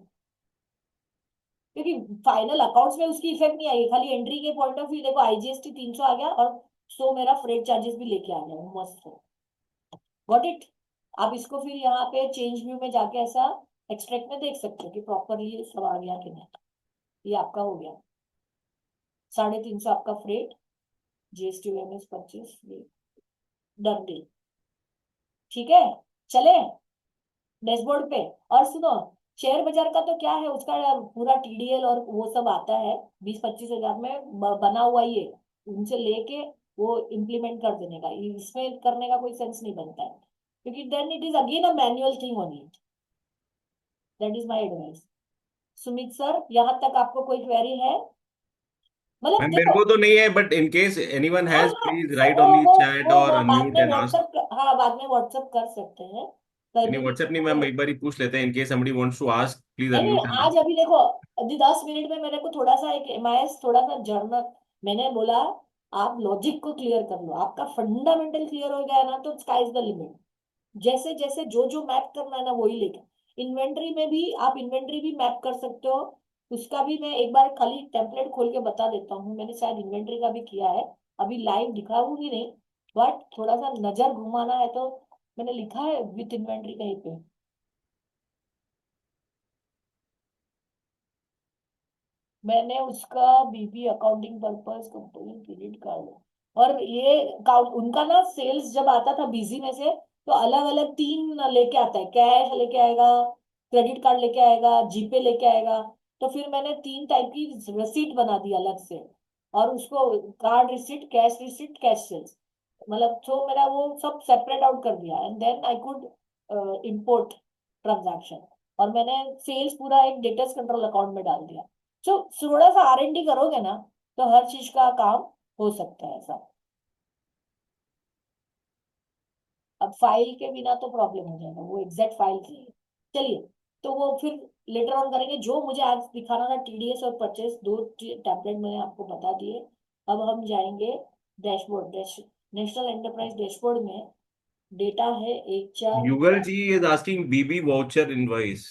क्योंकि फाइनल अकाउंट्स में उसकी इफेक्ट नहीं आएगी, खाली एंट्री के पॉइंट ऑफ व्यू देखो IGST 300 आ गया और 100 मेरा फ्रेट चार्जेस भी लेके आ गया, मस्त है। Got it. आप इसको फिर यहाँ पे चेंज व्यू में जाके ऐसा एक्सट्रैक्ट में देख सकते हो कि प्रॉपरली सब आ गया कि नहीं। ये आपका हो गया 350 आपका freight, GST OMS purchase, done deal. ठीक है, चले डैशबोर्ड पे। और सुनो, शेयर बाजार का तो क्या है, उसका पूरा TDL और वो सब आता है 20-25 हजार में बना हुआ ही है, उनसे लेके वो इम्प्लीमेंट कर देने का। इसमें करने का कोई सेंस नहीं बनता है, क्योंकि then it is again a manual thing only. That is my advice. Sumit sir, यहाँ तक आपको कोई क्वेरी है? मतलब मैम मेरे देखो, को तो नहीं है, बट इन केस एनीवन हाँ हैज हाँ, please right on the chat और वो बाद अनम्यूट में एंड आस्क। व्हाट्सएप, हाँ बाद में व्हाट्सएप कर सकते हैं, नहीं, कभी भी। व्हाट्सएप नहीं मैम, एक बार ही पूछ लेते हैं, in case somebody wants to ask please नहीं नहीं, अनम्यूट एंड आज आस्क। अभी देखो, अभी 10 मिनट में मेरे को थोड़ा सा एक MIS, थोड़ा सा जर्नल, मैंने बोला आप लॉजिक को क्लियर कर लो, आपका फंडामेंटल क्लियर हो गया ना तो स्काई इज द लिमिट। जैसे जैसे जो जो मैप करना है ना वही लेके, इन्वेंट्री में भी आप इन्वेंट्री भी मैप कर सकते हो। उसका भी मैं एक बार खाली टेम्पलेट खोल के बता देता हूँ, मैंने शायद इन्वेंट्री का भी किया है, अभी लाइव दिखाऊंगी नहीं, बट थोड़ा सा नजर घुमाना है तो मैंने लिखा है विथ इन्वेंट्री कहीं पे। मैंने उसका BB accounting purpose company credit card, और ये उनका ना सेल्स जब आता था बिजी में से, तो अलग अलग 3 लेके आता है, कैश लेके आएगा, क्रेडिट कार्ड लेके आएगा, जीपे लेके आएगा। तो फिर मैंने 3 टाइप की रिसीट बना दी अलग से, और उसको कार्ड रिसीट, कैश सेल्स, मतलब तो मेरा वो सब सेपरेट आउट कर दिया, and then I could import transaction. और मैंने सेल्स पूरा एक डेटर्स कंट्रोल अकाउंट में डाल दिया। तो थोड़ा सा R&D करोगे ना तो हर चीज का काम हो सकता है ऐसा। अब फाइल के बिना तो प्रॉब्लम हो जाएगा, वो एग्जैक्ट फाइल चाहिए। चलिए, तो वो फिर लेटर ऑन करेंगे। जो मुझे आज दिखाना था TDS और परचेस, 2 टेम्पलेट मैंने आपको बता दिए। अब हम जाएंगे डैशबोर्ड, नेशनल एंटरप्राइज डैशबोर्ड में डेटा है 1-4। युगल जी is asking BB voucher invoice.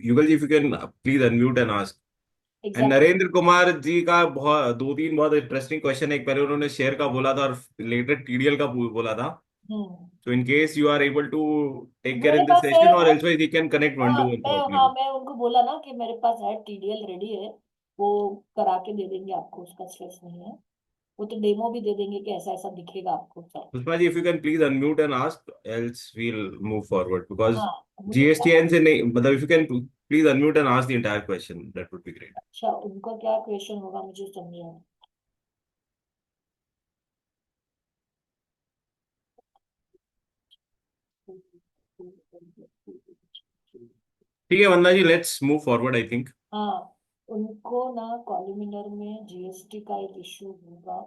Yugal ji, if you can please unmute and ask. And exactly. Narendra Kumar ji का बहुत 2-3 बहुत इंटरेस्टिंग क्वेश्चन है। एक पहले उन्होंने शेयर का बोला था और रिलेटेड TDL का बोला था। हम्म, So in case you are able to take care मेरे in this पास है। session or elsewise you can connect one हाँ to one मैं, probably. उनको बोला ना कि मेरे पास है, TDL रेडी है, वो करा के दे देंगे आपको, उसका स्ट्रेस नहीं है। वो तो डेमो भी दे देंगे कि ऐसा ऐसा दिखेगा आपको सब। Pushpa ji, if you can please unmute and ask, else we'll move forward because हाँ, मुझे क्या, GSTN से नहीं, मतलब if you can please unmute and ask the entire question, that would be great. अच्छा उनका क्या क्वेश्चन होगा मुझे समझ नहीं आया। ठीक है Vandana ji, let's move forward I think. हाँ, उनको ना कॉलमिनर में GST का एक इश्यू होगा।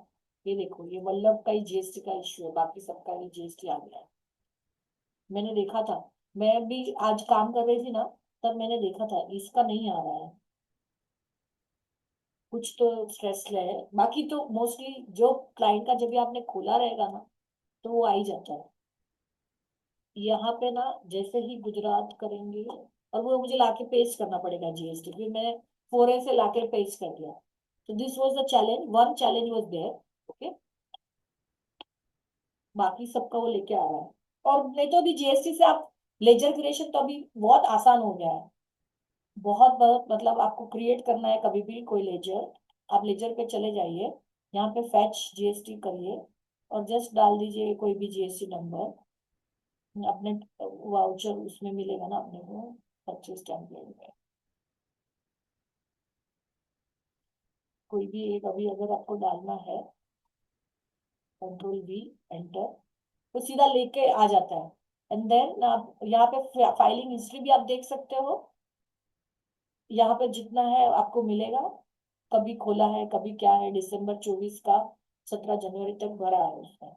ये देखो, ये वल्लभ का ही GST का इश्यू है, बाकी सबका ही GST आ गया है। मैंने देखा था, मैं भी आज काम कर रही थी ना, तब मैंने देखा था इसका नहीं आ रहा है, कुछ तो स्ट्रेस है। बाकी तो मोस्टली जो क्लाइंट का जब भी आपने खोला रहेगा ना, तो वो आ ही जाता है। यहाँ पे ना जैसे ही गुजरात करेंगे, और वो मुझे लाके पेस्ट करना पड़ेगा GST, फिर मैंने 4A से लाके पेस्ट कर दिया। तो this was the challenge, one challenge was there. Okay, बाकी सबका वो लेके आ रहा है। और नहीं तो अभी जीएसटी से आप लेजर क्रिएशन तो अभी बहुत आसान हो गया है, बहुत बहुत मतलब आपको क्रिएट करना है कभी भी कोई लेजर, आप लेजर पे चले जाइए, यहाँ पे फैच जीएसटी करिए और जस्ट डाल दीजिए कोई भी जीएसटी नंबर, अपने वाउचर उसमें मिलेगा ना अपने को परचेज टेम्पलेट में, कोई भी एक अभी अगर आपको डालना है, कंट्रोल वी एंटर, तो सीधा लेके आ जाता है। एंड देन आप यहाँ पे फाइलिंग हिस्ट्री भी आप देख सकते हो, यहाँ पे जितना है आपको मिलेगा, कभी खोला है कभी क्या है, दिसंबर 24 का 17 जनवरी तक भरा है उसमें,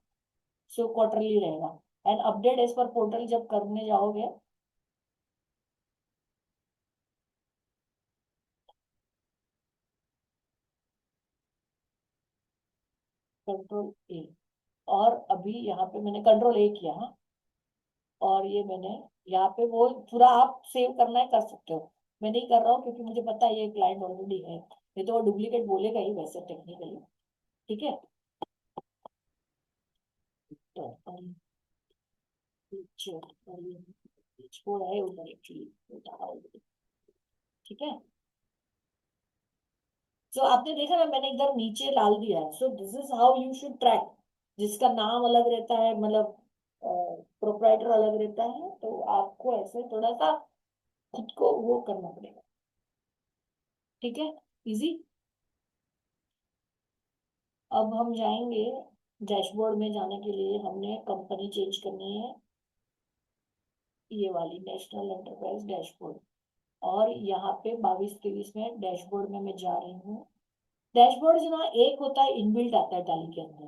सो क्वार्टरली रहेगा। And update as per portal जब करने जाओगे, कंट्रोल ए, और अभी यहाँ पे मैंने कंट्रोल ए किया, हाँ, और ये मैंने यहाँ पे वो पूरा आप सेव करना है कर सकते हो, मैं नहीं कर रहा हूँ क्योंकि मुझे पता है ये क्लाइंट ऑलरेडी है, नहीं तो वो डुप्लीकेट बोलेगा ही वैसे टेक्निकली, ठीक है। तो छोड़ है उधर एक्चुअली, ठीक है। सो आपने देखा ना मैंने इधर नीचे डाल दिया है, so this is how you should track, जिसका नाम अलग रहता है, मतलब प्रोप्राइटर अलग रहता है, तो आपको ऐसे थोड़ा सा खुद को वो करना पड़ेगा, ठीक है, इजी। अब हम जाएंगे डैशबोर्ड में, जाने के लिए हमने कंपनी चेंज करनी है, ये वाली नेशनल एंटरप्राइज डैशबोर्ड, और यहाँ पे 22-23 में डैशबोर्ड में मैं जा रही हूँ। डैशबोर्ड जो ना एक होता है इनबिल्ट आता है टैली के अंदर,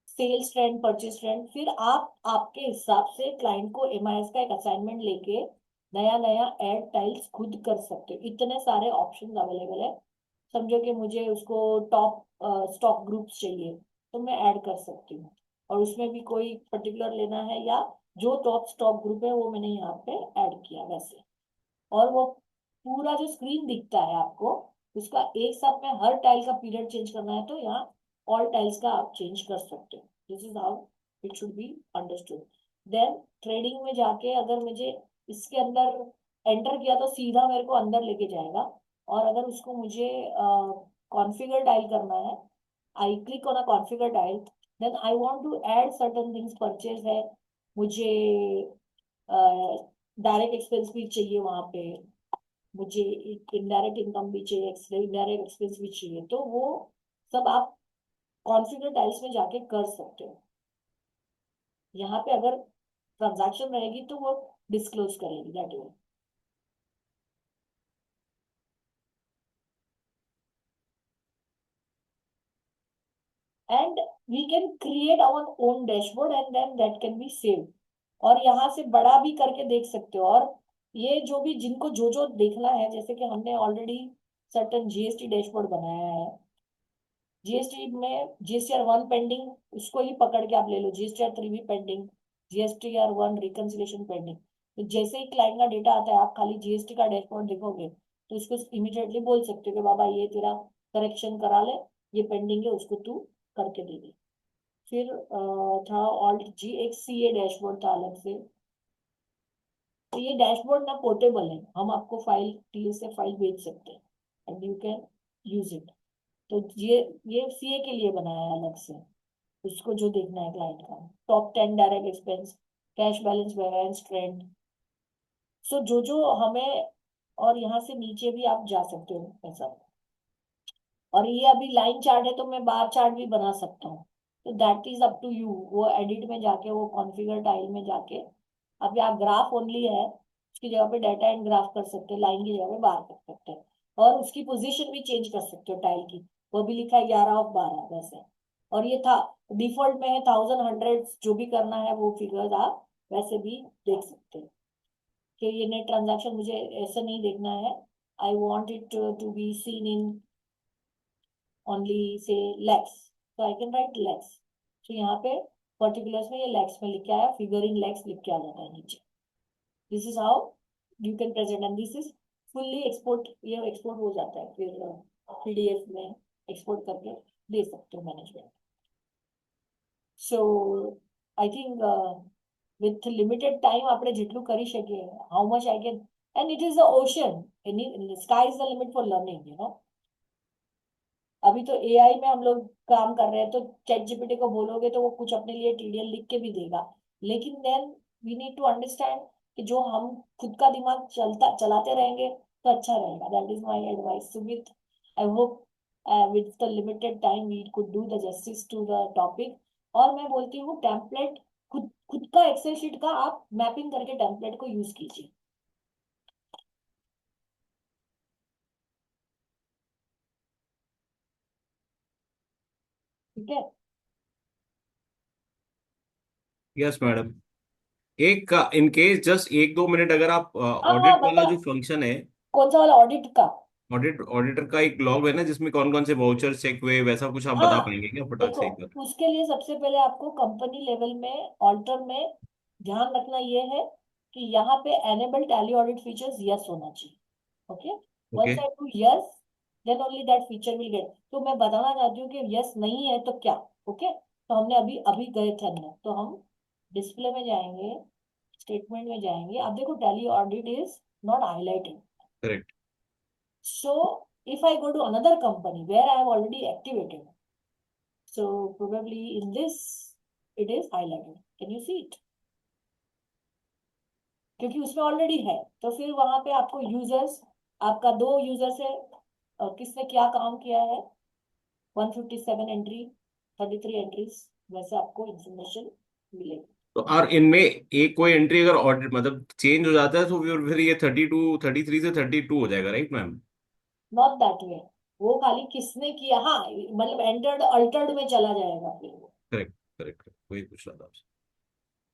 सेल्स ट्रेंड, परचेज ट्रेंड, फिर आप आपके हिसाब से क्लाइंट को एमआईएस का एक असाइनमेंट लेके नया नया ऐड टाइल्स खुद कर सकते हो, इतने सारे ऑप्शंस अवेलेबल है। समझो कि मुझे उसको टॉप स्टॉक ग्रुप्स चाहिए तो मैं ऐड कर सकती हूँ, और उसमें भी कोई पर्टिकुलर लेना है, या जो टॉप स्टॉक ग्रुप है वो मैंने यहाँ पे ऐड किया वैसे, और वो पूरा जो स्क्रीन दिखता है आपको, उसका एक साथ में हर टाइल का पीरियड चेंज करना है तो यहाँ ऑल टाइल्स का आप चेंज कर सकते हो, this is how it should be understood. Then trading में जाके अगर मुझे इसके अंदर एंटर किया तो सीधा मेरे को अंदर लेके जाएगा, और अगर उसको मुझे कॉन्फ़िगर टाइल करना है, I click on a configure tile, then I want to add certain things, purchase है, मुझे डायरेक्ट एक्सपेंस भी चाहिए वहां पे, मुझे एक इनडायरेक्ट इनकम भी चाहिए, इनडायरेक्ट एक्सपेंस भी चाहिए, तो वो सब आप कॉन्फ़िगर टाइल्स में जाके कर सकते हो। यहाँ पे अगर ट्रांजैक्शन रहेगी तो वो डिस्क्लोज करेगी, that is. And we can create our own dashboard and then that can be save, और यहाँ से बड़ा भी करके देख सकते हो, और ये जो भी जिनको जो जो देखना है, जैसे कि हमने ऑलरेडी सर्टन जीएसटी डैशबोर्ड बनाया है, जीएसटी में GSTR 1 पेंडिंग, उसको ही पकड़ के आप ले लो, GSTR 3 भी पेंडिंग, GSTR 1 रिकंसिलेशन पेंडिंग, तो जैसे ही क्लाइंट का डेटा आता है आप खाली जीएसटी का डैशबोर्ड देखोगे तो उसको इमीडिएटली बोल सकते हो कि बाबा ये तेरा करेक्शन करा ले, ये पेंडिंग है उसको तू करके दे दे। फिर था Alt+G, एक CA डैशबोर्ड था अलग से, तो ये डैशबोर्ड ना पोर्टेबल है, हम आपको फाइल टीएल से फाइल भेज सकते हैं and you can use it, तो ये सीए के लिए बनाया है अलग से, उसको जो देखना है क्लाइंट का, top 10 direct expense, cash balance, variance trend, so जो जो हमें, और यहाँ से नीचे भी आप जा सकते हो ऐसा, और ये अभी लाइन चार्ट है तो मैं बार चार्ट भी बना सकता हूँ, तो that is up to you, वो एडिट में जाके, वो कॉन्फ़िगर टाइल में जाके, अब यहाँ ग्राफ ओनली है, उसकी जगह पे डाटा एंड ग्राफ कर सकते हैं, लाइन की जगह पे बार कर सकते हैं, और उसकी पोजीशन भी चेंज कर सकते हो टाइल की, वो भी लिखा है 11/12 वैसे, और ये था डिफॉल्ट में है 1000 100, जो भी करना है वो फिगर्स आप वैसे भी देख सकते हैं, कि ये नेट ट्रांजैक्शन मुझे ऐसा नहीं देखना है, I want it to be seen in only say lakhs, so I can write lakhs, so यहाँ पे particulars में ये lakhs में लिख के आया, figure in lakhs लिख के आ जाता है नीचे, this is how you can present, and this is fully export, ये export हो जाता है, फिर PDF में export करके दे सकते हो management. So I think with limited time આપણે જેટલું કરી શકીએ, how much I can, and it is the ocean, sky is the limit for learning, you know. अभी तो एआई में हम लोग काम कर रहे हैं, तो चैट जीपीटी को बोलोगे तो वो कुछ अपने लिए टीडीएल लिख के भी देगा, लेकिन then we need to understand कि जो हम खुद का दिमाग चलाते रहेंगे तो अच्छा रहेगा. That is my advice. Sumit, I hope with the limited time we could do the justice to the topic. और मैं बोलती हूँ टेम्पलेट खुद का एक्सेल शीट का आप मैपिंग करके टेम्पलेट को यूज कीजिए. ठीक है. Yes madam. एक इन केस जस्ट 1-2 मिनट अगर आप हाँ ऑडिट वाला बता. जो फंक्शन है, कौन सा वाला ऑडिट का? ऑडिटर का एक लॉग है ना जिसमें कौन कौन से वाउचर चेक हुए, वैसा कुछ आप बता हाँ पाएंगे क्या फटाक देखो, से एक बार? उसके लिए सबसे पहले आपको कंपनी लेवल में ऑल्टर में ध्यान रखना ये है कि यहाँ पे enable Tally audit features yes होना चाहिए. Okay. Okay. Once I do yes, then only that feature will get. तो मैं बताना चाहती हूँ कि यस नहीं है तो क्या. ओके. तो हमने अभी अभी गए थे अंदर, तो हम डिस्प्ले में जाएंगे, स्टेटमेंट में जाएंगे. अब देखो tally audit is not highlighted. Correct. So if I go to another company where I have already activated, so probably in this it is highlighted. Can you see it? क्योंकि उसमें already है, तो फिर वहां पे आपको यूजर्स, आपका 2 users है और किसने क्या काम किया है, 157 एंट्री, 33 एंट्रीज, वैसे आपको इंफॉर्मेशन मिलेगी. तो और इनमें एक कोई एंट्री अगर ऑडिट मतलब चेंज हो जाता है तो फिर ये 32 33 से 32 हो जाएगा, right ma'am? Not that way. वो खाली किसने किया, हाँ मतलब एंटर्ड अल्टर्ड में चला जाएगा फिर वो. करेक्ट. करेक्ट. वही पूछ रहा था आपसे.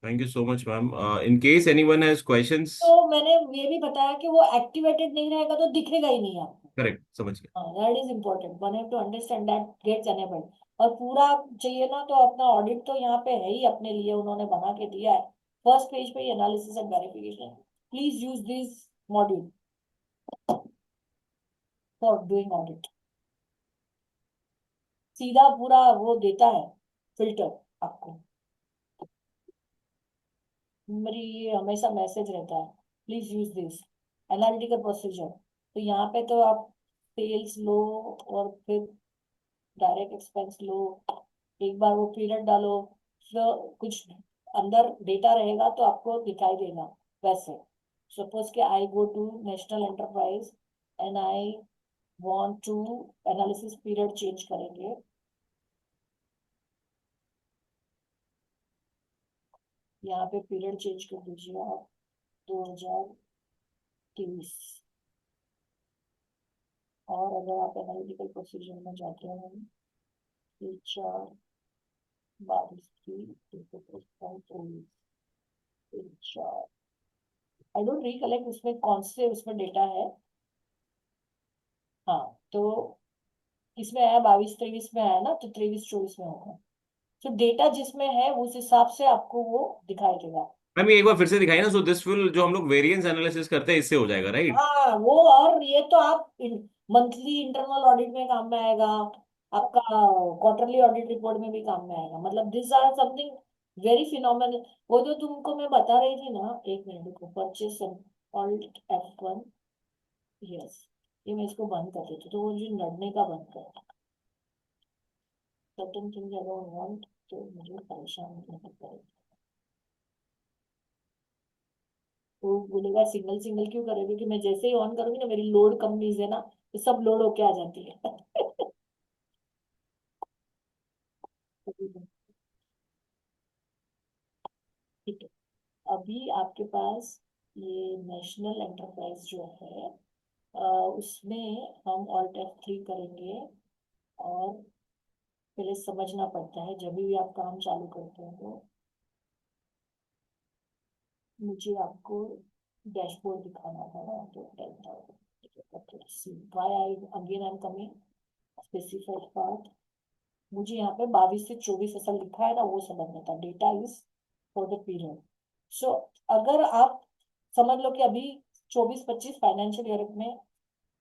Thank you so much ma'am. In case anyone has questions. तो मैंने ये भी बताया कि वो एक्टिवेटेड नहीं रहेगा तो दिखेगा ही नहीं आपको. करेक्ट, समझ गया. That is important. One have to understand that gets enabled. और पूरा चाहिए ना तो अपना ऑडिट तो यहाँ पे है ही अपने लिए, उन्होंने बना के दिया है फर्स्ट पेज पे ही, analysis and verification. Please use this module for doing audit. सीधा पूरा वो देता है फिल्टर आपको. मेरी ये हमेशा मैसेज रहता है, please use this analytical procedure. तो यहाँ पे तो आप सेल्स लो और फिर डायरेक्ट एक्सपेंस लो, एक बार वो पीरियड डालो, फिर कुछ अंदर डेटा रहेगा तो आपको दिखाई देगा. वैसे सपोज के I go to national enterprise and I want to analysis period change करेंगे. यहाँ पे पीरियड चेंज कर दीजिए आप 2023. और अगर आप एनालिटिकल प्रोसीजर में जाते हैं, 4/22 की 4, आई डोंट रिकलेक्ट उसमें कौन से उसमें डेटा है. हाँ तो इसमें आया 22-23 में आया ना, तो 23-24 में होगा. तो डेटा जिसमें है उस हिसाब से आपको वो दिखाई देगा. मैम ये एक बार फिर से दिखाई ना. सो दिस विल जो हम लोग वेरिएंस एनालिसिस करते हैं इससे हो जाएगा, राइट? हाँ वो, और ये तो आप मंथली इंटरनल ऑडिट में काम में आएगा, आपका क्वार्टरली ऑडिट रिपोर्ट में भी काम में आएगा. मतलब this are something very phenomenal. वो जो तुमको मैं बता रही थी ना, एक मिनट को, परचेस ऑल्ट F1. यस, ये मैं इसको बंद कर देती तो वो जो लड़ने का बंद कर. सर्टेन थिंग्स अगर वांट तो मुझे परेशान नहीं करेगा. वो बोलेगा सिंगल सिंगल क्यों करोगे, कि मैं जैसे ही ऑन करूंगी ना, मेरी लोड कंपनीज है ना, तो सब लोड होके आ जाती है. ठीक है. अभी आपके पास ये नेशनल एंटरप्राइज जो है, उसमें हम ऑल्ट F3 करेंगे. और पहले समझना पड़ता है जब भी आप काम चालू करते हैं तो मुझे आपको डैशबोर्ड दिखाना था ना, तो 10,000. Why I again I am coming specified part. मुझे यहाँ पे 22 से 24 असल लिखा है ना, वो समझना था. Data is for the period. So अगर आप समझ लो कि अभी 24-25 फाइनेंशियल ईयर में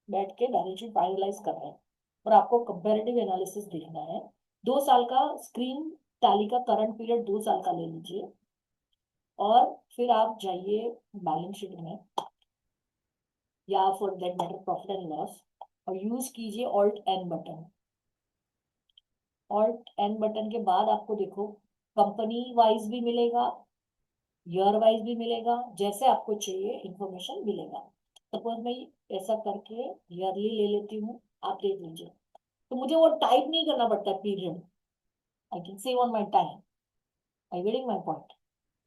बैठ के बैलेंस शीट फाइनलाइज कर रहे हैं और आपको कंपैरेटिव एनालिसिस देखना है. 2 साल का स्क्रीन टैली का करंट पीरियड 2 साल का ले लीजिए और फिर आप जाइए बैलेंस शीट में या for that matter profit and loss और यूज कीजिए alt N button. Alt N button के बाद आपको देखो कंपनी वाइज भी मिलेगा, ईयर वाइज भी मिलेगा, जैसे आपको चाहिए इंफॉर्मेशन मिलेगा। सपोज मैं ऐसा करके ईयरली ले लेती हूँ, आप देख लीजिए, तो मुझे वो टाइप नहीं करना पड़ता period, I can save on my time. I getting my point?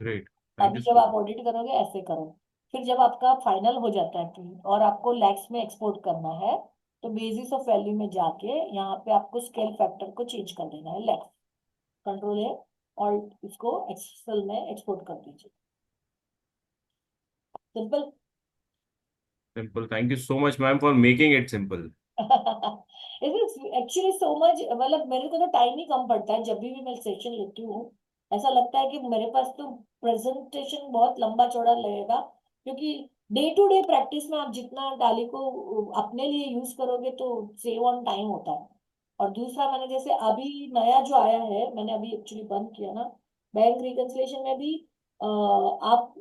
Great. Thank अभी you जब so आप ऑडिट करोगे ऐसे करो, फिर जब आपका फाइनल हो जाता है period और आपको लैक्स में एक्सपोर्ट करना है, तो बेसिस ऑफ वैल्यू में जाके यहाँ पे आपको स्केल फैक्टर को चेंज कर देना है, लैक्स, कंट्रोल है, और इसको एक्सेल में एक्सपोर्ट कर दीजिए। Simple. Simple. Thank you so much, ma'am, for making it simple. Actually so much, मतलब मेरे को तो टाइम ही कम पड़ता है, जब भी मैं सेशन लेती हूँ ऐसा लगता है कि मेरे पास तो प्रेजेंटेशन बहुत लंबा चौड़ा लगेगा, क्योंकि डे टू डे प्रैक्टिस में आप जितना टैली को अपने लिए यूज करोगे तो सेव ऑन टाइम होता है। और दूसरा, मैंने जैसे अभी नया जो आया है, मैंने अभी एक्चुअली बंद किया ना, बैंक रिकंसिलिएशन में भी आप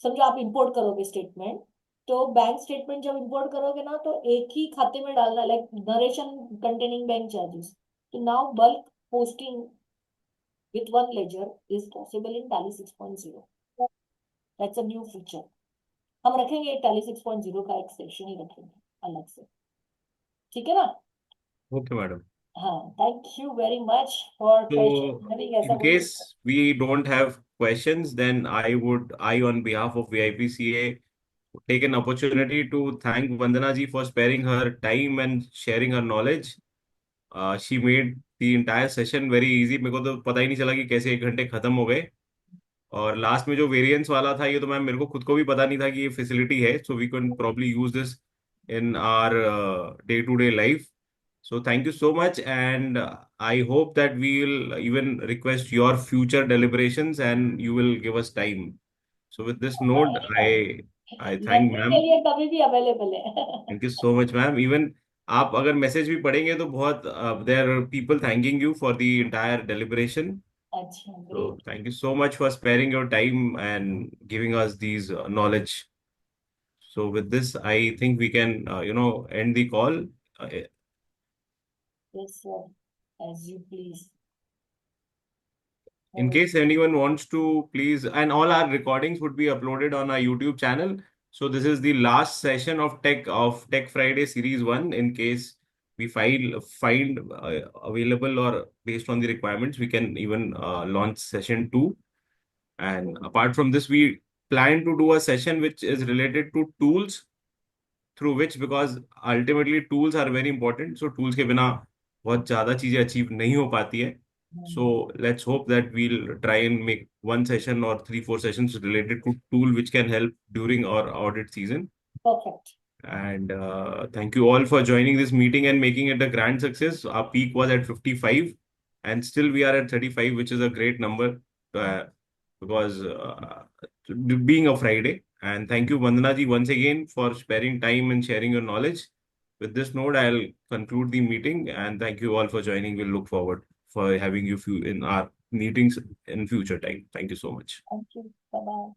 समझो आप इंपोर्ट करोगे स्टेटमेंट, तो बैंक स्टेटमेंट जब इंपोर्ट करोगे ना तो एक ही खाते में डालना, like narration containing bank charges, तो now bulk posting with one ledger is possible in Tally 6.0। That's a new feature. हम रखेंगे टैली 6.0 का एक सेक्शन ही रखेंगे अलग से, ठीक है ना? Okay, madam. हाँ, thank you very much for So, question. ऐसा in बोलिए। case we don't have questions, then I, on behalf of VIPCA, take an opportunity to thank Vandana ji for sparing her time and sharing her knowledge. She made the entire session very easy. मेरे को तो पता ही नहीं चला कि कैसे 1 घंटे खत्म हो गए। और लास्ट में जो वेरिएंस वाला था, ये तो मैम मेरे को खुद को भी पता नहीं था कि ये फैसिलिटी है, so we can probably use this in our day to day life. So thank you so much, and I hope that we will even request your future deliberations, and you will give us time. So with this note, I thank learning के ma'am. लिए कभी भी available है। Thank you so much, ma'am. Even आप अगर message भी पढ़ेंगे तो बहुत there are people thanking you for the entire deliberation. अच्छा, So great. thank you so much for sparing your time and giving us these knowledge. So with this, I think we can end the call. Uh, yes sir, as you please. In case anyone wants to, please, and all our recordings would be uploaded on our YouTube channel. So this is the last session of Tech Friday Series 1. In case we find available or based on the requirements, we can even launch session 2. And apart from this, we plan to do a session which is related to tools, through which, because ultimately tools are very important. So tools के बिना बहुत ज़्यादा चीजें achieve नहीं हो पाती है. So let's hope that we'll try and make one session or 3-4 sessions related to tool which can help during our audit season. Perfect. And thank you all for joining this meeting and making it a grand success. Our peak was at 55, and still we are at 35, which is a great number because being a Friday. And thank you, Vandana ji, once again for sparing time and sharing your knowledge. With this note, I'll conclude the meeting, and thank you all for joining. We'll look forward for having you in our meetings in future time. Thank you so much. Thank you, bye bye.